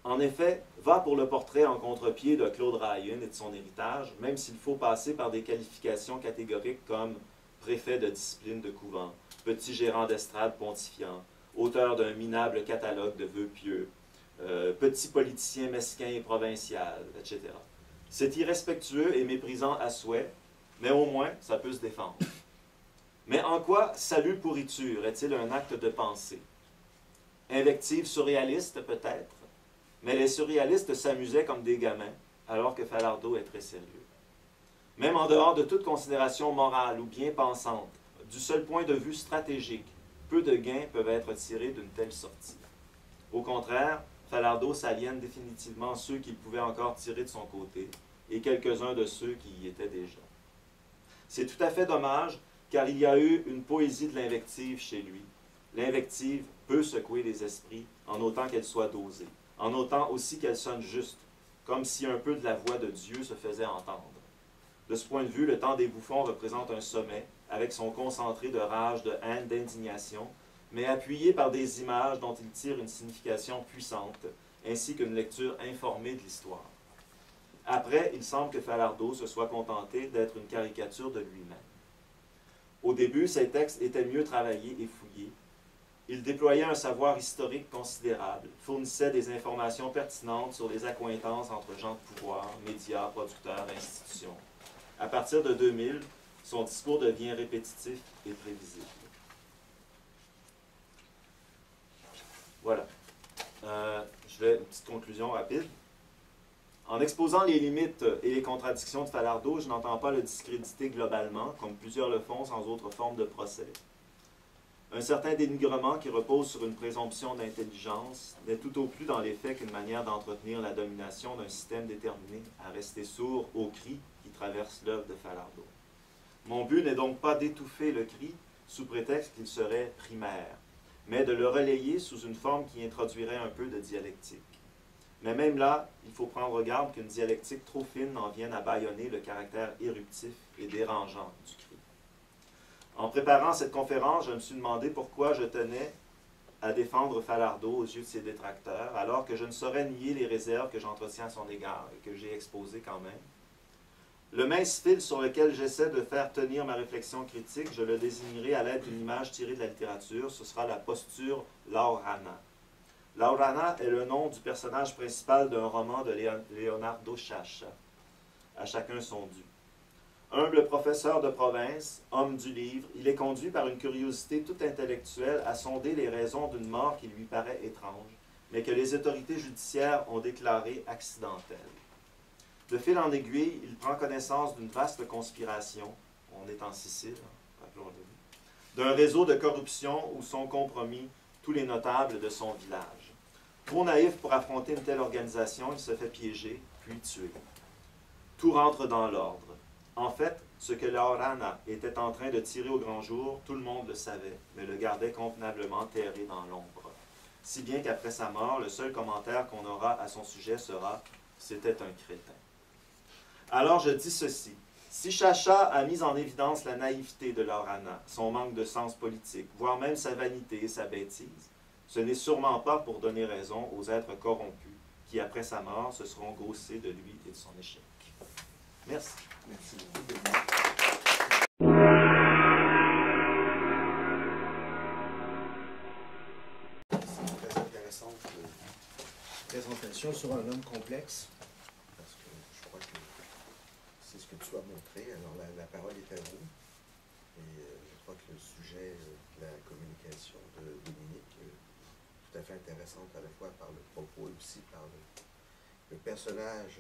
B: En effet, va pour le portrait en contre-pied de Claude Ryan et de son héritage, même s'il faut passer par des qualifications catégoriques comme préfet de discipline de couvent, petit gérant d'estrade pontifiant, auteur d'un minable catalogue de vœux pieux, petit politicien mesquin et provincial, etc. C'est irrespectueux et méprisant à souhait, mais au moins, ça peut se défendre. Mais en quoi salut pourriture est-il un acte de pensée? Invective surréaliste, peut-être, mais les surréalistes s'amusaient comme des gamins, alors que Falardeau est très sérieux. Même en dehors de toute considération morale ou bien pensante, du seul point de vue stratégique, peu de gains peuvent être tirés d'une telle sortie. Au contraire, Falardeau s'aliène définitivement ceux qu'il pouvait encore tirer de son côté, et quelques-uns de ceux qui y étaient déjà. C'est tout à fait dommage, car il y a eu une poésie de l'invective chez lui. L'invective peut secouer les esprits, en autant qu'elle soit dosée, en autant aussi qu'elle sonne juste, comme si un peu de la voix de Dieu se faisait entendre. De ce point de vue, le temps des bouffons représente un sommet, avec son concentré de rage, de haine, d'indignation, mais appuyé par des images dont il tire une signification puissante, ainsi qu'une lecture informée de l'histoire. Après, il semble que Falardeau se soit contenté d'être une caricature de lui-même. Au début, ses textes étaient mieux travaillés et fouillés. Il déployait un savoir historique considérable, fournissait des informations pertinentes sur les accointances entre gens de pouvoir, médias, producteurs, institutions. À partir de 2000, son discours devient répétitif et prévisible. Voilà. Je fais une petite conclusion rapide. En exposant les limites et les contradictions de Falardeau, je n'entends pas le discréditer globalement, comme plusieurs le font sans autre forme de procès. Un certain dénigrement qui repose sur une présomption d'intelligence n'est tout au plus dans les faits qu'une manière d'entretenir la domination d'un système déterminé à rester sourd aux cris qui traversent l'œuvre de Falardeau. Mon but n'est donc pas d'étouffer le cri sous prétexte qu'il serait primaire, mais de le relayer sous une forme qui introduirait un peu de dialectique. Mais même là, il faut prendre garde qu'une dialectique trop fine n'en vienne à bâillonner le caractère éruptif et dérangeant du cri. En préparant cette conférence, je me suis demandé pourquoi je tenais à défendre Falardeau aux yeux de ses détracteurs, alors que je ne saurais nier les réserves que j'entretiens à son égard et que j'ai exposées quand même. Le mince fil sur lequel j'essaie de faire tenir ma réflexion critique, je le désignerai à l'aide d'une image tirée de la littérature, ce sera la posture Laurana. Laurana est le nom du personnage principal d'un roman de Leonardo Sciascia, À chacun son dû. Humble professeur de province, homme du livre, il est conduit par une curiosité toute intellectuelle à sonder les raisons d'une mort qui lui paraît étrange, mais que les autorités judiciaires ont déclarée accidentelle. De fil en aiguille, il prend connaissance d'une vaste conspiration, on est en Sicile, rappelons-le, d'un réseau de corruption où sont compromis tous les notables de son village. Trop naïf pour affronter une telle organisation, il se fait piéger, puis tuer. Tout rentre dans l'ordre. En fait, ce que Laurana était en train de tirer au grand jour, tout le monde le savait, mais le gardait convenablement terré dans l'ombre. Si bien qu'après sa mort, le seul commentaire qu'on aura à son sujet sera « c'était un crétin ». Alors je dis ceci. Si Sciascia a mis en évidence la naïveté de Laurana, son manque de sens politique, voire même sa vanité et sa bêtise, ce n'est sûrement pas pour donner raison aux êtres corrompus qui, après sa mort, se seront gaussés de lui et de son échec. Merci.
A: Merci beaucoup. C'est une très intéressante présentation sur un homme complexe, parce que je crois que c'est ce que tu as montré. Alors la parole est à vous. Et je crois que le sujet de la communication de Dominique est tout à fait intéressante à la fois par le propos et aussi par le personnage,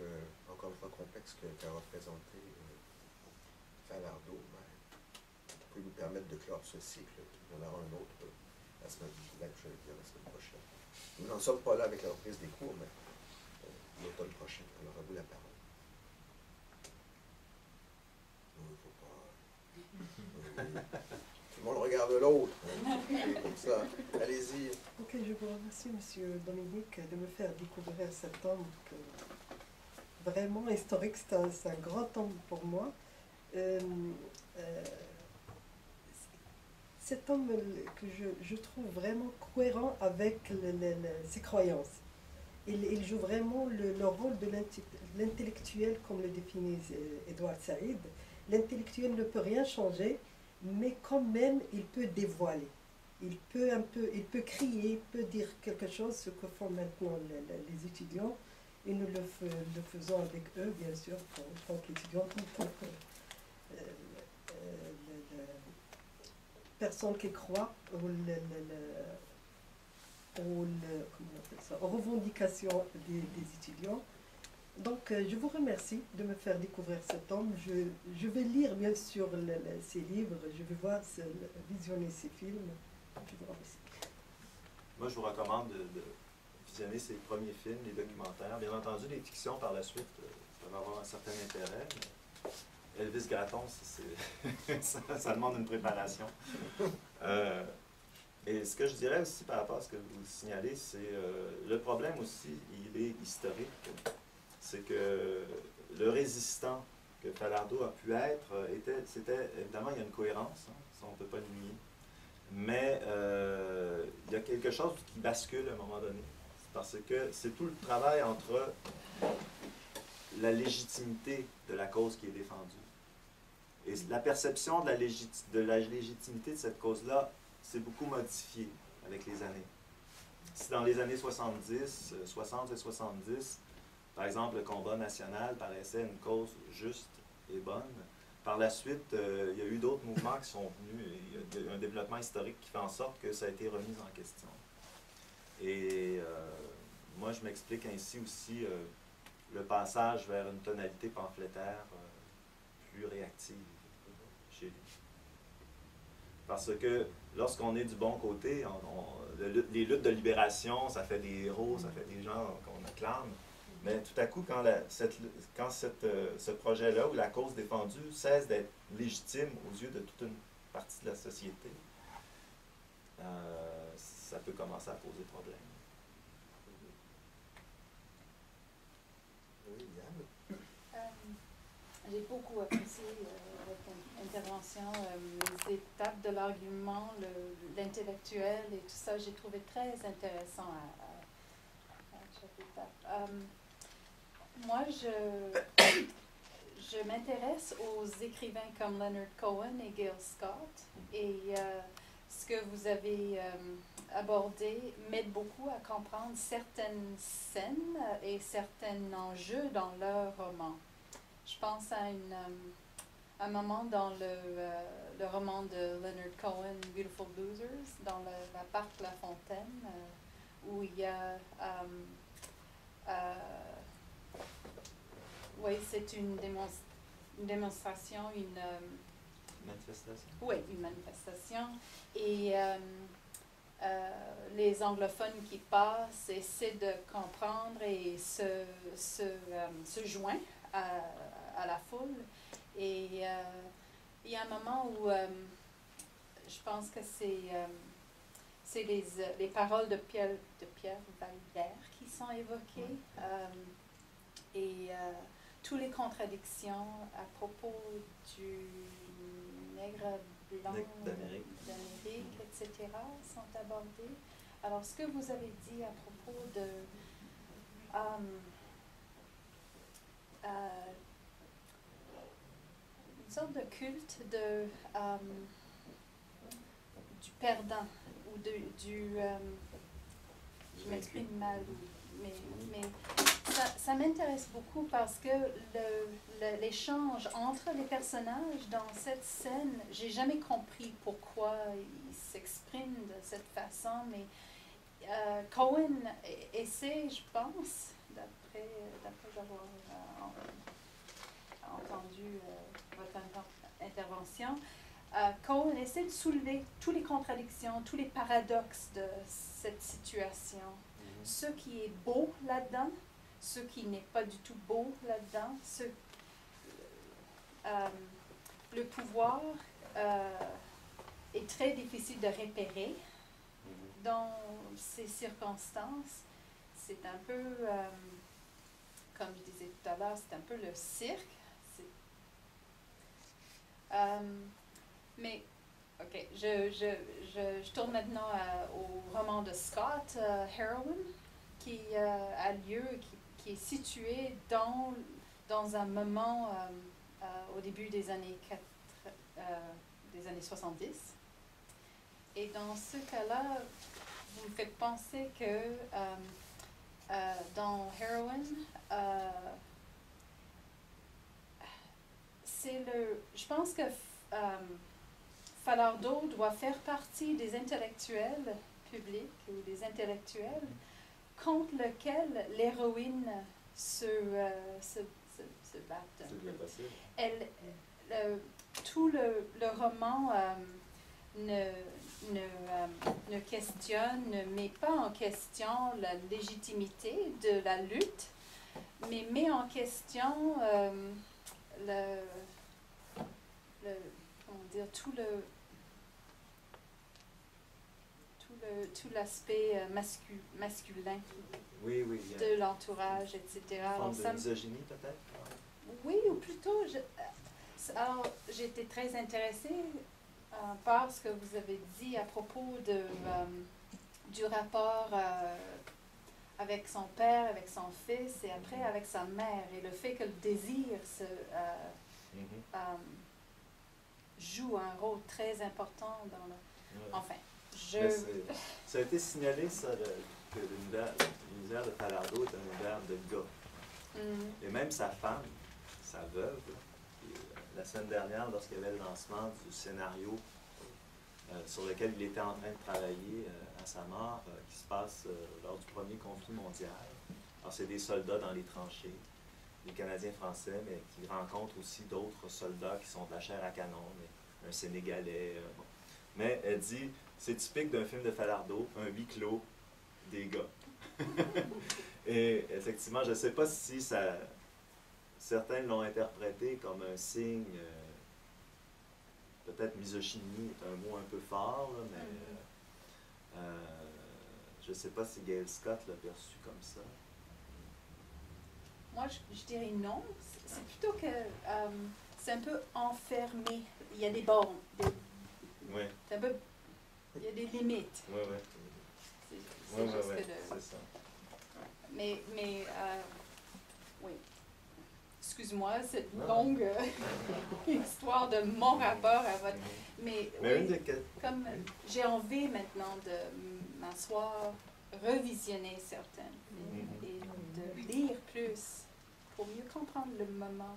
A: encore une fois complexe, qu'a représenté Falardeau. Vous pouvez nous permettre de clore ce cycle. Il y en aura un autre la semaine prochaine. Nous n'en sommes pas là avec la reprise des cours, mais l'automne prochain. Alors à vous la parole. Non, il ne faut pas. Tout le monde regarde l'autre. Comme ça. Allez-y.
C: Ok, je vous remercie, Monsieur Dominique, de me faire découvrir cet homme vraiment historique. C'est un grand homme pour moi. Cet homme que je trouve vraiment cohérent avec ses croyances. Il joue vraiment le rôle de l'intellectuel, comme le définit Edouard Saïd. L'intellectuel ne peut rien changer, mais quand même, il peut dévoiler. Il peut crier, il peut dire quelque chose, ce que font maintenant les étudiants. Et nous le faisons avec eux, bien sûr, en tant qu'étudiants, en tant que personnes qui croient aux revendications des étudiants. Donc, je vous remercie de me faire découvrir cet homme. Je vais lire, bien sûr, ses livres, je vais visionner ses films. Je vous remercie.
B: Moi, je vous recommande de visionner ses premiers films, les documentaires. Bien entendu, les fictions par la suite peuvent avoir un certain intérêt. Mais Elvis Gratton, ça demande une préparation. Et ce que je dirais aussi par rapport à ce que vous signalez, c'est le problème aussi, il est historique. C'est que le résistant que Falardeau a pu être, c'était, évidemment, il y a une cohérence, hein, ça on ne peut pas le nier. Mais il y a quelque chose qui bascule à un moment donné. Parce que c'est tout le travail entre la légitimité de la cause qui est défendue. Et la perception de la légitimité de cette cause-là s'est beaucoup modifiée avec les années. Si dans les années 60 et 70, par exemple, le combat national paraissait une cause juste et bonne, par la suite, il y a eu d'autres mouvements qui sont venus et il y a eu un développement historique qui fait en sorte que ça a été remis en question. Et moi, je m'explique ainsi aussi le passage vers une tonalité pamphlétaire plus réactive chez lui. Parce que lorsqu'on est du bon côté, les luttes de libération, ça fait des héros, ça fait des gens qu'on acclame. Mais tout à coup, quand ce projet-là ou la cause défendue cesse d'être légitime aux yeux de toute une partie de la société, ça peut commencer à poser problème.
A: Oui, Yann.
D: J'ai beaucoup apprécié votre intervention, les étapes de l'argument, l'intellectuel et tout ça. J'ai trouvé très intéressant à chaque étape. Moi, je m'intéresse aux écrivains comme Leonard Cohen et Gail Scott. Et ce que vous avez abordé m'aide beaucoup à comprendre certaines scènes et certains enjeux dans leur roman. Je pense à un moment dans le roman de Leonard Cohen, Beautiful Losers, dans la parc La Fontaine, où il y a... oui, c'est une démonstration,
B: Manifestation?
D: Oui, une manifestation. Et les anglophones qui passent essaient de comprendre et se joignent à la foule. Et il y a un moment où je pense que c'est les paroles de Pierre Vallière qui sont évoquées. Et toutes les contradictions à propos du nègre blanc d'Amérique, etc., sont abordées. Alors, ce que vous avez dit à propos de une sorte de culte du perdant ou je m'exprime mal, mais ça m'intéresse beaucoup parce que l'échange entre les personnages dans cette scène, j'ai jamais compris pourquoi ils s'expriment de cette façon, mais Cohen essaie, je pense, d'après avoir entendu votre intervention, Cohen essaie de soulever toutes les contradictions, tous les paradoxes de cette situation. Ce qui est beau là-dedans, ce qui n'est pas du tout beau là-dedans, le pouvoir est très difficile de repérer dans ces circonstances. C'est un peu, comme je disais tout à l'heure, c'est un peu le cirque. Mais, ok, je tourne maintenant au roman de Scott, Heroine, qui a lieu, qui est situé dans un moment au début des années 70. Et dans ce cas-là, vous me faites penser que dans Heroine, je pense que Falardeau doit faire partie des intellectuels publics ou des intellectuels contre lesquels l'héroïne se bat. Tout le roman ne questionne, ne met pas en question la légitimité de la lutte, mais met en question tout l'aspect masculin de l'entourage, etc.
B: Une forme de misogynie, peut-être?
D: Oui, ou plutôt, alors j'ai été très intéressée par ce que vous avez dit à propos du rapport avec son père, avec son fils, et après avec sa mère, et le fait que le désir joue un rôle très important dans le... Enfin,
B: ça a été signalé, ça, que l'univers de Falardeau est un univers de gars. Et même sa femme, sa veuve, la semaine dernière, lorsqu'il y avait le lancement du scénario sur lequel il était en train de travailler à sa mort, qui se passe lors du premier conflit mondial. Alors, c'est des soldats dans les tranchées, des Canadiens français, mais qui rencontrent aussi d'autres soldats qui sont de la chair à canon, mais un Sénégalais. Bon. Mais elle dit, c'est typique d'un film de Falardeau, un huis clos des gars. Et effectivement, je ne sais pas si ça, certains l'ont interprété comme un signe, peut-être misogynie est un mot un peu fort, là, mais je ne sais pas si Gail Scott l'a perçu comme ça.
D: Moi, je dirais non. C'est plutôt que c'est un peu enfermé. Il y a des bornes.
B: Oui.
D: C'est un peu, il y a des limites.
B: Oui, oui.
D: C'est juste que
B: c'est ça.
D: Mais oui. Excuse-moi, cette
B: Non.
D: longue histoire de mon rapport à votre... Mais
B: Mais
D: oui, comme j'ai envie maintenant de m'asseoir, revisionner certaines et de lire plus pour mieux comprendre le moment.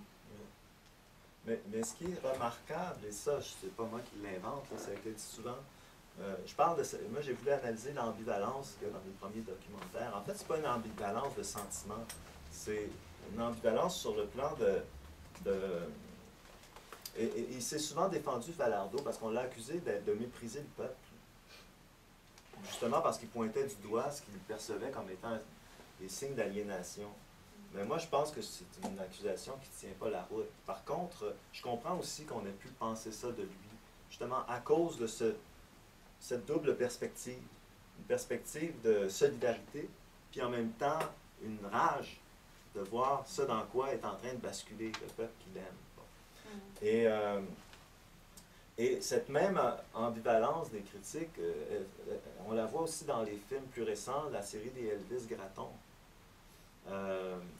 B: Mais ce qui est remarquable, et ça, c'est pas moi qui l'invente, là, c'est que souvent, je parle de ça, moi j'ai voulu analyser l'ambivalence qu'il y a dans les premiers documentaires. En fait, c'est pas une ambivalence de sentiment, c'est une ambivalence sur le plan et il s'est souvent défendu Falardeau parce qu'on l'a accusé de mépriser le peuple. Justement parce qu'il pointait du doigt ce qu'il percevait comme étant des signes d'aliénation. Mais moi, je pense que c'est une accusation qui ne tient pas la route. Par contre, je comprends aussi qu'on ait pu penser ça de lui, justement à cause de cette double perspective. Une perspective de solidarité, puis en même temps, une rage de voir ce dans quoi est en train de basculer le peuple qu'il aime. Bon. Et cette même ambivalence des critiques, on la voit aussi dans les films plus récents, la série des Elvis Gratton.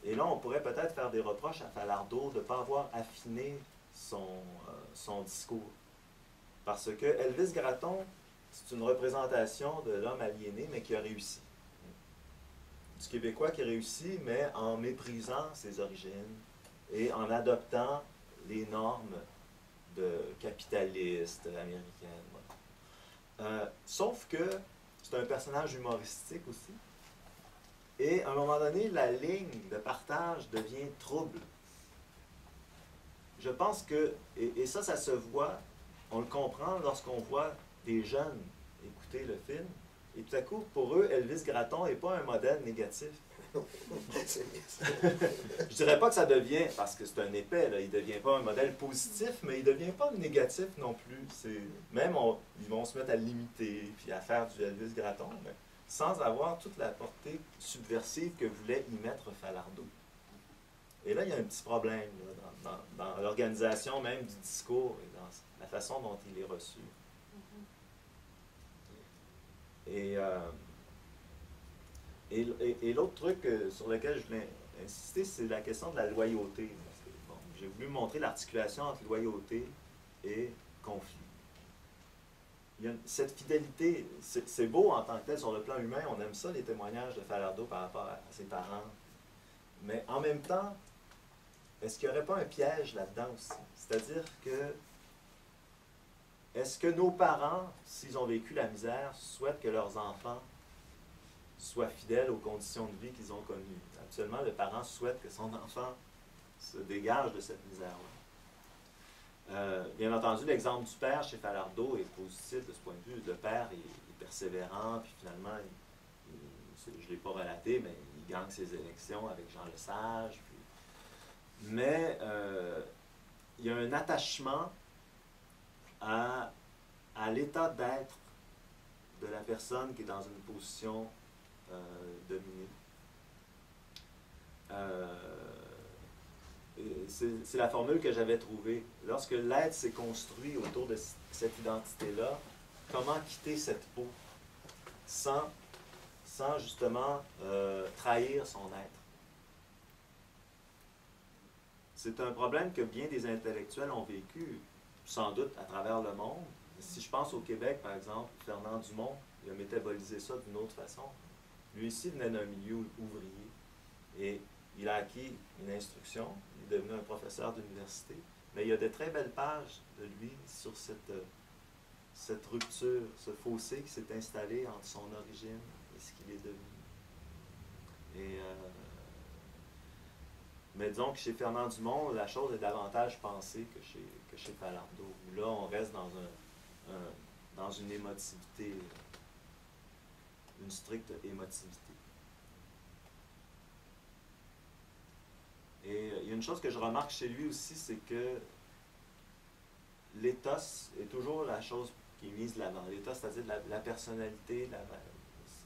B: Et là, on pourrait peut-être faire des reproches à Falardeau de ne pas avoir affiné son discours. Parce que Elvis Gratton, c'est une représentation de l'homme aliéné, mais qui a réussi. Du Québécois qui réussit, mais en méprisant ses origines et en adoptant les normes de capitalistes américaines. Voilà. Sauf que c'est un personnage humoristique aussi. Et à un moment donné, la ligne de partage devient trouble. Je pense que, et ça se voit, on le comprend lorsqu'on voit des jeunes écouter le film, et tout à coup, pour eux, Elvis Gratton n'est pas un modèle négatif. Je dirais pas que ça devient, parce que c'est un épais, là, il ne devient pas un modèle positif, mais il ne devient pas négatif non plus. Même, ils vont se mettre à l'imiter, puis à faire du Elvis Gratton, mais sans avoir toute la portée subversive que voulait y mettre Falardeau. Et là, il y a un petit problème là, dans l'organisation même du discours et dans la façon dont il est reçu. Et l'autre truc sur lequel je voulais insister, c'est la question de la loyauté. Bon, j'ai voulu montrer l'articulation entre loyauté et conflit. Il y a cette fidélité, c'est beau en tant que tel sur le plan humain, on aime ça, les témoignages de Falardeau par rapport à ses parents. Mais en même temps, est-ce qu'il n'y aurait pas un piège là-dedans aussi? C'est-à-dire que, est-ce que nos parents, s'ils ont vécu la misère, souhaitent que leurs enfants soient fidèles aux conditions de vie qu'ils ont connues? Actuellement, le parent souhaite que son enfant se dégage de cette misère-là. Bien entendu, l'exemple du père chez Falardeau est positif de ce point de vue. Le père est persévérant, puis finalement, je ne l'ai pas relaté, mais il gagne ses élections avec Jean Lesage. Mais il y a un attachement à l'état d'être de la personne qui est dans une position dominée. C'est la formule que j'avais trouvée. Lorsque l'être s'est construit autour de cette identité-là, comment quitter cette peau sans justement trahir son être? C'est un problème que bien des intellectuels ont vécu, sans doute à travers le monde. Si je pense au Québec, par exemple, Fernand Dumont, il a métabolisé ça d'une autre façon. Lui aussi venait d'un milieu ouvrier et il a acquis une instruction, il est devenu un professeur d'université, mais il y a de très belles pages de lui sur cette rupture, ce fossé qui s'est installé entre son origine et ce qu'il est devenu. Et, mais disons que chez Fernand Dumont, la chose est davantage pensée que chez Falardeau. Là, on reste dans une émotivité, une stricte émotivité. Et il y a une chose que je remarque chez lui aussi, c'est que l'éthos est toujours la chose qui est mise de l'avant. L'éthos, c'est-à-dire la personnalité,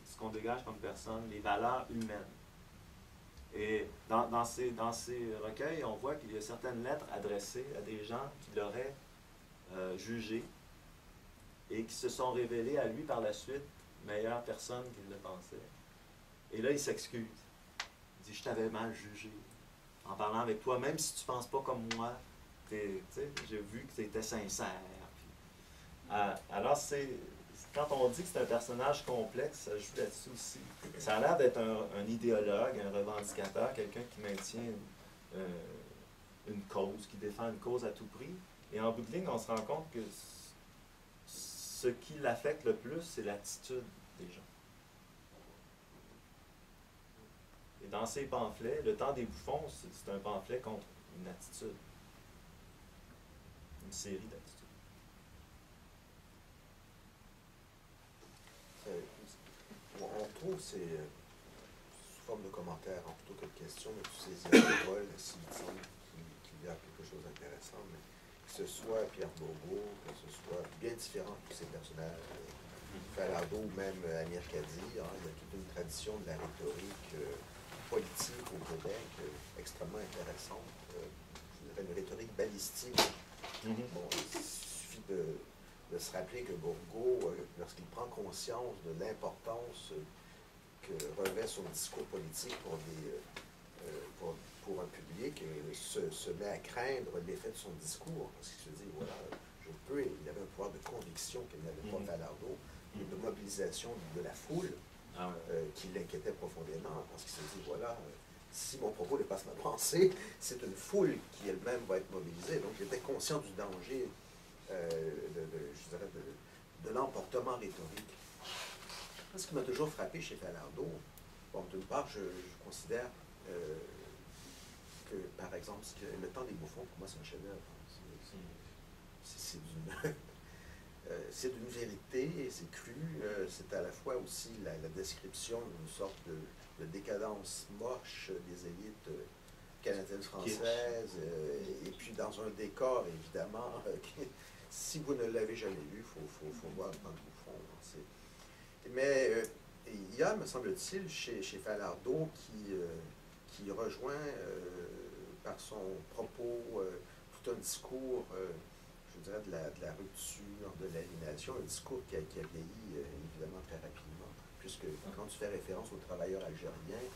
B: ce qu'on dégage comme personne, les valeurs humaines. Et dans ces recueils, on voit qu'il y a certaines lettres adressées à des gens qui l'auraient jugé et qui se sont révélés à lui par la suite meilleure personne qu'il le pensait. Et là, il s'excuse. Il dit « Je t'avais mal jugé. En parlant avec toi, même si tu ne penses pas comme moi, j'ai vu que tu étais sincère. » Alors, quand on dit que c'est un personnage complexe, ça joue là-dessus aussi. Ça a l'air d'être un idéologue, un revendicateur, quelqu'un qui maintient une cause, qui défend une cause à tout prix. Et en bout de ligne, on se rend compte que ce qui l'affecte le plus, c'est l'attitude des gens. Et dans ces pamphlets, Le Temps des bouffons, c'est un pamphlet contre une attitude. Une série d'attitudes.
A: On trouve sous forme de commentaires, plutôt que de questions, mais tous ces paroles, s'il semble qu'il y a quelque chose d'intéressant, mais que ce soit Pierre Bourgault, que ce soit bien différent de tous ces personnages, Falardeau ou même Amir Kadi, il y a toute une tradition de la rhétorique politique au Québec extrêmement intéressante. Je dirais une rhétorique balistique. Bon, il suffit de se rappeler que Bourgault, lorsqu'il prend conscience de l'importance que revêt son discours politique pour un public, se met à craindre l'effet de son discours, parce qu'il se dit, voilà, il avait un pouvoir de conviction qu'il n'avait pas Falardeau, de mobilisation de la foule, qui l'inquiétait profondément, parce qu'il se dit, voilà, si mon propos dépasse ma pensée, c'est une foule qui elle-même va être mobilisée. Donc, il était conscient du danger, je dirais, de l'emportement rhétorique. Ce qui m'a toujours frappé chez Falardeau, bon, d'une part, je considère que, par exemple, Le Temps des bouffons, pour moi, c'est un chef-d'œuvre. C'est d'une vérité, c'est cru, c'est à la fois aussi la description d'une sorte de décadence moche des élites canadiennes, françaises, et puis dans un décor, évidemment, si vous ne l'avez jamais lu, il faut voir Le Temps des bouffons. Mais il y a, me semble-t-il, chez Falardeau qui rejoint par son propos tout un discours, je dirais, de la rupture, de l'aliénation, un discours qui a vieilli évidemment très rapidement, puisque quand tu fais référence aux travailleurs algériens,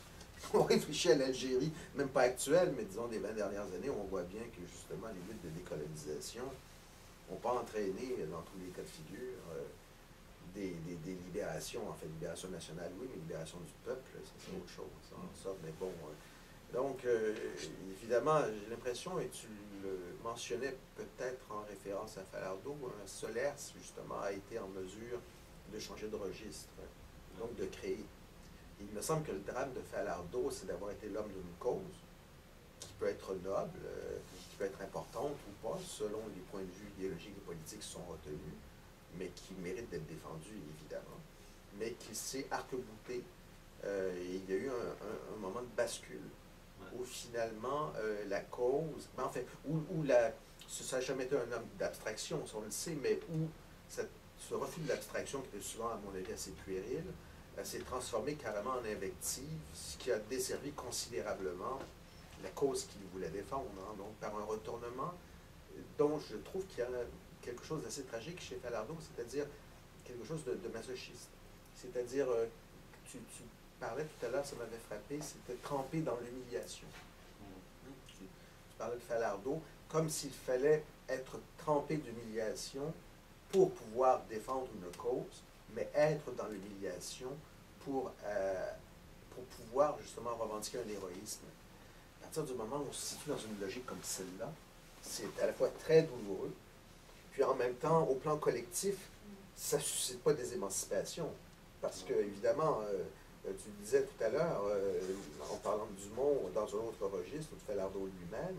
A: on réfléchit à l'Algérie, même pas actuelle, mais disons des 20 dernières années, on voit bien que justement les luttes de décolonisation n'ont pas entraîné, dans tous les cas de figure, des libérations, en fait, libération nationale, oui, mais libération du peuple, c'est autre chose, en sorte, mais bon. Donc, évidemment, j'ai l'impression, et tu le mentionnais peut-être en référence à Falardeau, Solers, justement, a été en mesure de changer de registre, donc de créer. Il me semble que le drame de Falardeau, c'est d'avoir été l'homme d'une cause, qui peut être noble, qui peut être importante ou pas, selon les points de vue idéologiques et politiques qui sont retenus, mais qui mérite d'être défendu, évidemment, mais qui s'est arc-bouté. Et il y a eu un moment de bascule, où finalement la cause, en fait, ça n'a jamais été un homme d'abstraction, on le sait, mais où ce refus de l'abstraction, qui était souvent, à mon avis, assez puéril, s'est transformé carrément en invective, ce qui a desservi considérablement la cause qu'il voulait défendre, hein, donc par un retournement dont je trouve qu'il y a quelque chose d'assez tragique chez Falardeau, c'est-à-dire quelque chose de masochiste. C'est-à-dire, tu parlais tout à l'heure, ça m'avait frappé, c'était tremper dans l'humiliation. Tu parlais de Falardeau comme s'il fallait être trempé d'humiliation pour pouvoir défendre une cause, mais être dans l'humiliation pour pouvoir justement revendiquer un héroïsme. À partir du moment où on se situe dans une logique comme celle-là, c'est à la fois très douloureux, puis en même temps, au plan collectif, ça ne suscite pas des émancipations. Parce que, évidemment, tu le disais tout à l'heure, en parlant de Dumont, dans un autre registre, ou de Falardeau lui-même,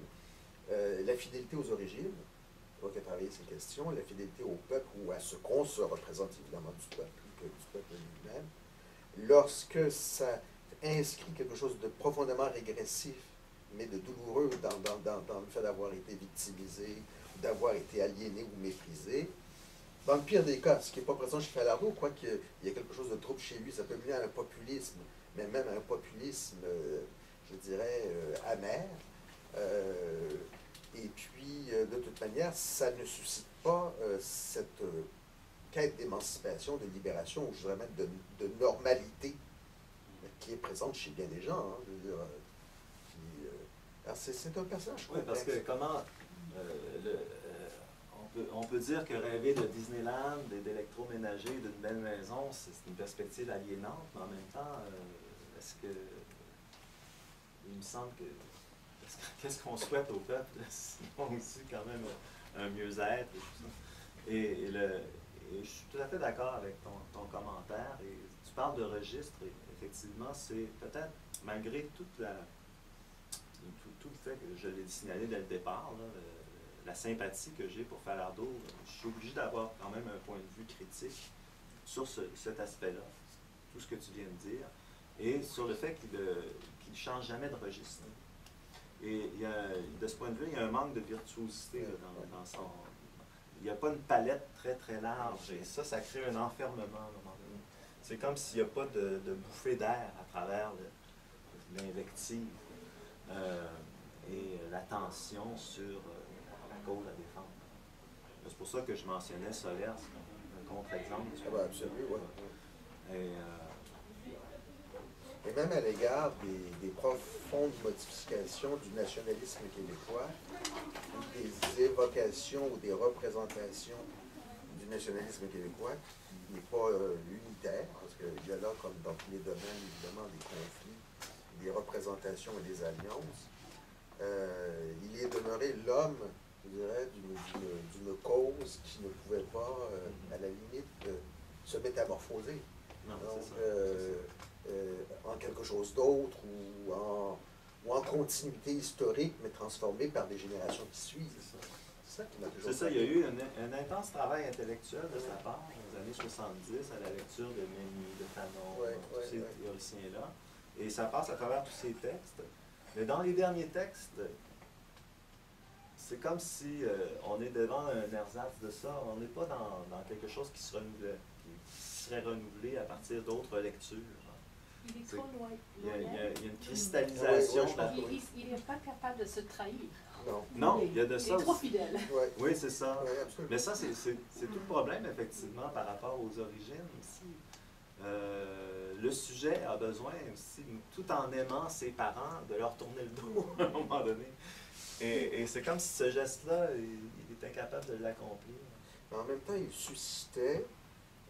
A: la fidélité aux origines, toi qui as travaillé ces questions, la fidélité au peuple ou à ce qu'on se représente évidemment du peuple, que du peuple lui-même, lorsque ça inscrit quelque chose de profondément régressif, mais de douloureux dans le fait d'avoir été victimisé, d'avoir été aliéné ou méprisé, dans le pire des cas, ce qui n'est pas présent chez Falardeau, quoique il y a quelque chose de trouble chez lui, ça peut mener à un populisme, mais même à un populisme, je dirais, amer. Et puis, de toute manière, ça ne suscite pas cette quête d'émancipation, de libération, ou je dirais même de normalité, qui est présente chez bien des gens. Hein, je veux dire, c'est un personnage complexe.
B: Oui, parce que comment... on peut dire que rêver de Disneyland et d'électroménager, d'une belle maison, c'est une perspective aliénante, mais en même temps, est-ce que... Il me semble que... Qu'est-ce qu'on souhaite au peuple? Sinon aussi quand même un mieux-être et tout ça. Et je suis tout à fait d'accord avec ton commentaire. Et tu parles de registre, et effectivement, c'est peut-être, malgré tout le fait que je l'ai signalé dès le départ, là, la sympathie que j'ai pour Falardeau, je suis obligé d'avoir quand même un point de vue critique sur cet aspect-là, tout ce que tu viens de dire, et sur le fait qu'il ne change jamais de registre. Et de ce point de vue, il y a un manque de virtuosité là, dans son... Il n'y a pas une palette très très large, et ça crée un enfermement à un moment donné. C'est comme s'il n'y a pas de bouffée d'air à travers l'invective et la tension sur la cause à défendre. C'est pour ça que je mentionnais Solers comme un contre-exemple.
A: Ah ben, absolument, oui. Et même à l'égard des profondes modifications du nationalisme québécois, des évocations ou des représentations du nationalisme québécois, qui n'est pas unitaire, parce qu'il y a là, comme dans tous les domaines, évidemment, des conflits, des représentations et des alliances. Il est demeuré l'homme, je dirais, d'une cause qui ne pouvait pas, à la limite, se métamorphoser.
B: Non,
A: En quelque chose d'autre ou en continuité historique, mais transformée par des générations qui suivent. C'est ça qui m'a toujours...
B: C'est ça, il y a eu un intense travail intellectuel de sa part dans les années 70 à la lecture de Mény, de Fanon, tous ces théoriciens-là. Et ça passe à travers tous ces textes. Mais dans les derniers textes, c'est comme si on est devant un ersatz de ça. On n'est pas dans quelque chose qui serait renouvelé à partir d'autres lectures.
D: Il est trop loin.
B: Il y a une cristallisation.
D: Il n'est pas capable de se trahir.
B: Non, il y a de ça.
D: Il est trop fidèle.
B: Oui, c'est ça.
A: Oui,
B: mais ça, c'est tout le problème, effectivement, par rapport aux origines aussi. Le sujet a besoin aussi, tout en aimant ses parents, de leur tourner le dos à un moment donné. Et c'est comme si ce geste-là, il est incapable de l'accomplir.
A: En même temps, il suscitait,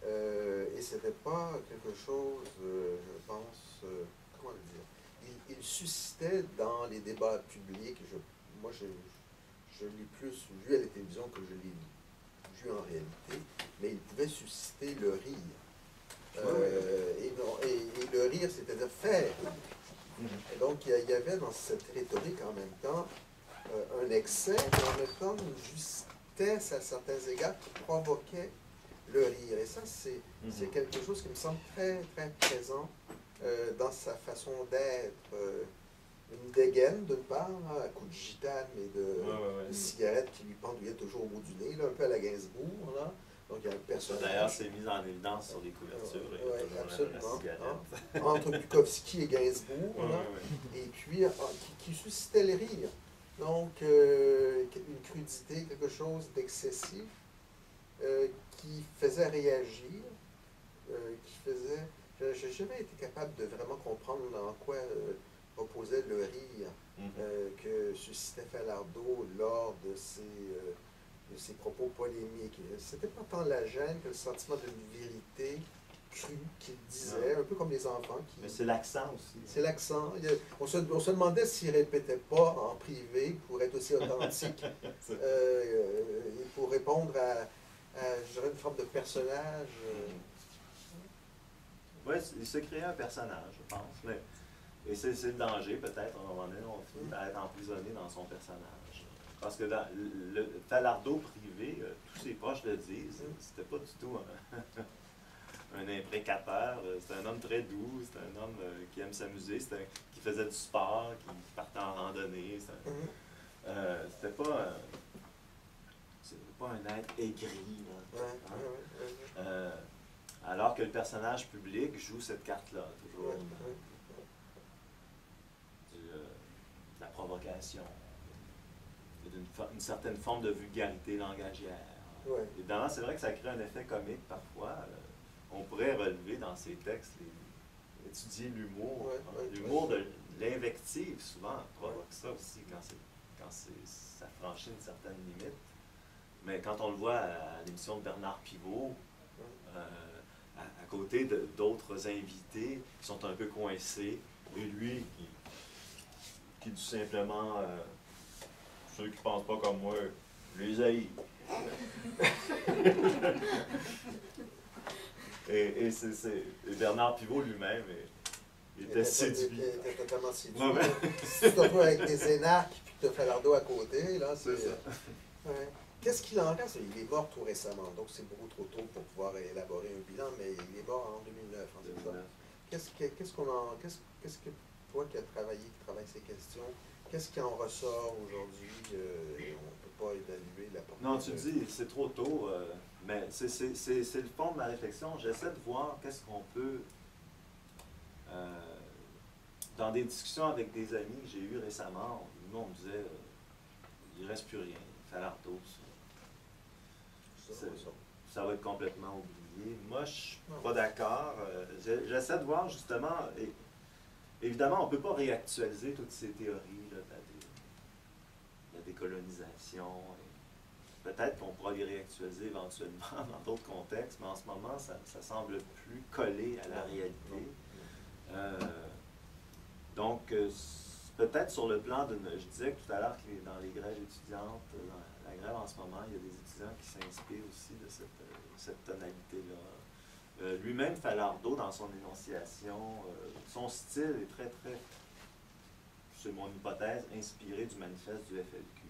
A: et c'était pas quelque chose, je pense, comment le dire, il suscitait dans les débats publics, moi je l'ai plus vu à la télévision que je l'ai vu en réalité, mais il pouvait susciter le rire. Et le rire, c'est-à-dire faire rire. Et donc, il y avait dans cette rhétorique en même temps un excès, mais en même temps une justesse à certains égards qui provoquait le rire. Et ça, c'est quelque chose qui me semble très, très présent dans sa façon d'être. Une dégaine, d'une part, à coup de gitane et de cigarette qui lui pendouillait toujours au bout du nez, là, un peu à la Gainsbourg. Là. Donc, il y a un personnage.
B: D'ailleurs, c'est mis en évidence sur les couvertures.
A: Oui, absolument. Hein? Entre Bukowski et Gainsbourg, et puis qui suscitait le rire. Donc, une crudité, quelque chose d'excessif, qui faisait réagir, qui faisait... Je n'ai jamais été capable de vraiment comprendre en quoi reposait le rire que suscitait Falardeau lors de ses propos polémiques. C'était pas tant la gêne que le sentiment d'une vérité crue qu'il disait, un peu comme les enfants qui...
B: Mais c'est l'accent aussi.
A: C'est l'accent. On se demandait s'il ne répétait pas en privé pour être aussi authentique et pour répondre je dirais, une forme de personnage.
B: Oui, il s'est créé un personnage, je pense. Mais, et c'est le danger, peut-être, à un moment donné, on finit par être emprisonné dans son personnage. Parce que dans le Falardeau privé, tous ses proches le disent, c'était pas du tout un imprécateur, c'était un homme très doux, c'était un homme qui aime s'amuser, qui faisait du sport, qui partait en randonnée. C'était pas un être aigri. Là, alors que le personnage public joue cette carte-là, toujours. De la provocation, d'une certaine forme de vulgarité langagière. Évidemment, c'est vrai que ça crée un effet comique parfois. On pourrait relever dans ces textes, étudier l'humour. L'humour de l'invective, souvent, provoque ça aussi quand ça franchit une certaine limite. Mais quand on le voit à l'émission de Bernard Pivot, à côté d'autres invités qui sont un peu coincés, et lui qui dit simplement ceux qui ne pensent pas comme moi, les haïs. et Bernard Pivot lui-même était séduit.
A: Il était totalement séduit. Si tu te retrouves avec des énarques et que tu as Falardeau à côté, là, c'est ça. Qu'est-ce qu'il en reste? Il est mort tout récemment, donc c'est beaucoup trop tôt pour pouvoir élaborer un bilan, mais il est mort en 2009. Qu'est-ce que toi qui travailles ces questions, qu'est-ce qui en ressort aujourd'hui? On ne peut pas évaluer la portée.
B: Non, tu dis, c'est trop tôt, mais c'est le fond de ma réflexion. J'essaie de voir qu'est-ce qu'on peut, dans des discussions avec des amis que j'ai eues récemment, nous on me disait, il ne reste plus rien, Falardeau, ça va être complètement oublié. Moi, je ne suis pas d'accord. J'essaie de voir justement, évidemment, on ne peut pas réactualiser toutes ces théories là, de la décolonisation. Peut-être qu'on pourra les réactualiser éventuellement dans d'autres contextes, mais en ce moment, ça semble plus collé à la réalité. Donc, peut-être sur le plan de... Je disais tout à l'heure que dans les grèves étudiantes, dans la grève en ce moment, il y a des étudiants qui s'inspirent aussi de cette tonalité-là. Lui-même, Falardeau, dans son énonciation, son style est très, très, c'est mon hypothèse, inspiré du manifeste du FLQ.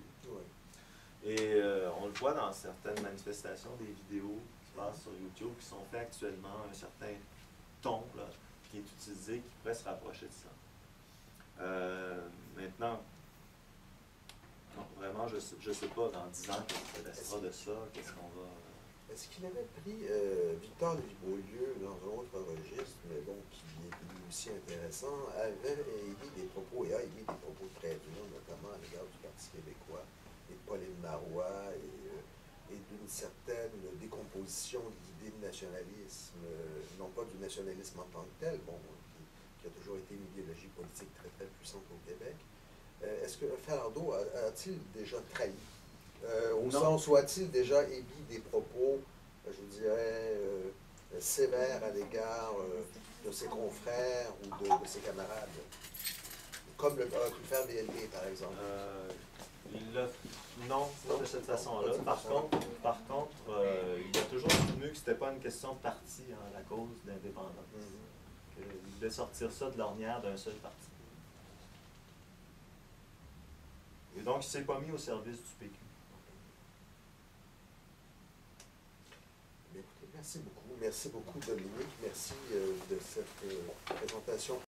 B: Et on le voit dans certaines manifestations, des vidéos qui passent sur YouTube, qui sont faites actuellement, un certain ton là, qui est utilisé, qui pourrait se rapprocher de ça. Maintenant, non, vraiment, je ne sais pas, dans 10 ans, qu'est-ce que restera de ça, qu'est-ce qu'on va...
A: Est-ce qu'il avait pris Victor Lévy-Beaulieu dans un autre registre, mais bon, qui est lui aussi intéressant, avait émis des propos, et a émis des propos très durs, notamment à l'égard du Parti québécois, et de Pauline Marois, et d'une certaine décomposition de l'idée de nationalisme, non pas du nationalisme en tant que tel, bon, qui a toujours été une idéologie politique très, très puissante au Québec. Est-ce que Falardeau a-t-il déjà trahi? Au sens où a-t-il déjà émis des propos, je dirais, sévères à l'égard de ses confrères ou de ses camarades? Comme le a pu faire BLP, par exemple.
B: Non, pas de cette façon-là. Par contre, il a toujours soutenu que ce n'était pas une question de parti, hein, la cause d'indépendance. Il voulait sortir ça de l'ornière d'un seul parti. Et donc, il ne s'est pas mis au service du PQ.
A: Écoutez, merci beaucoup. Merci beaucoup, Dominique. Merci de cette présentation.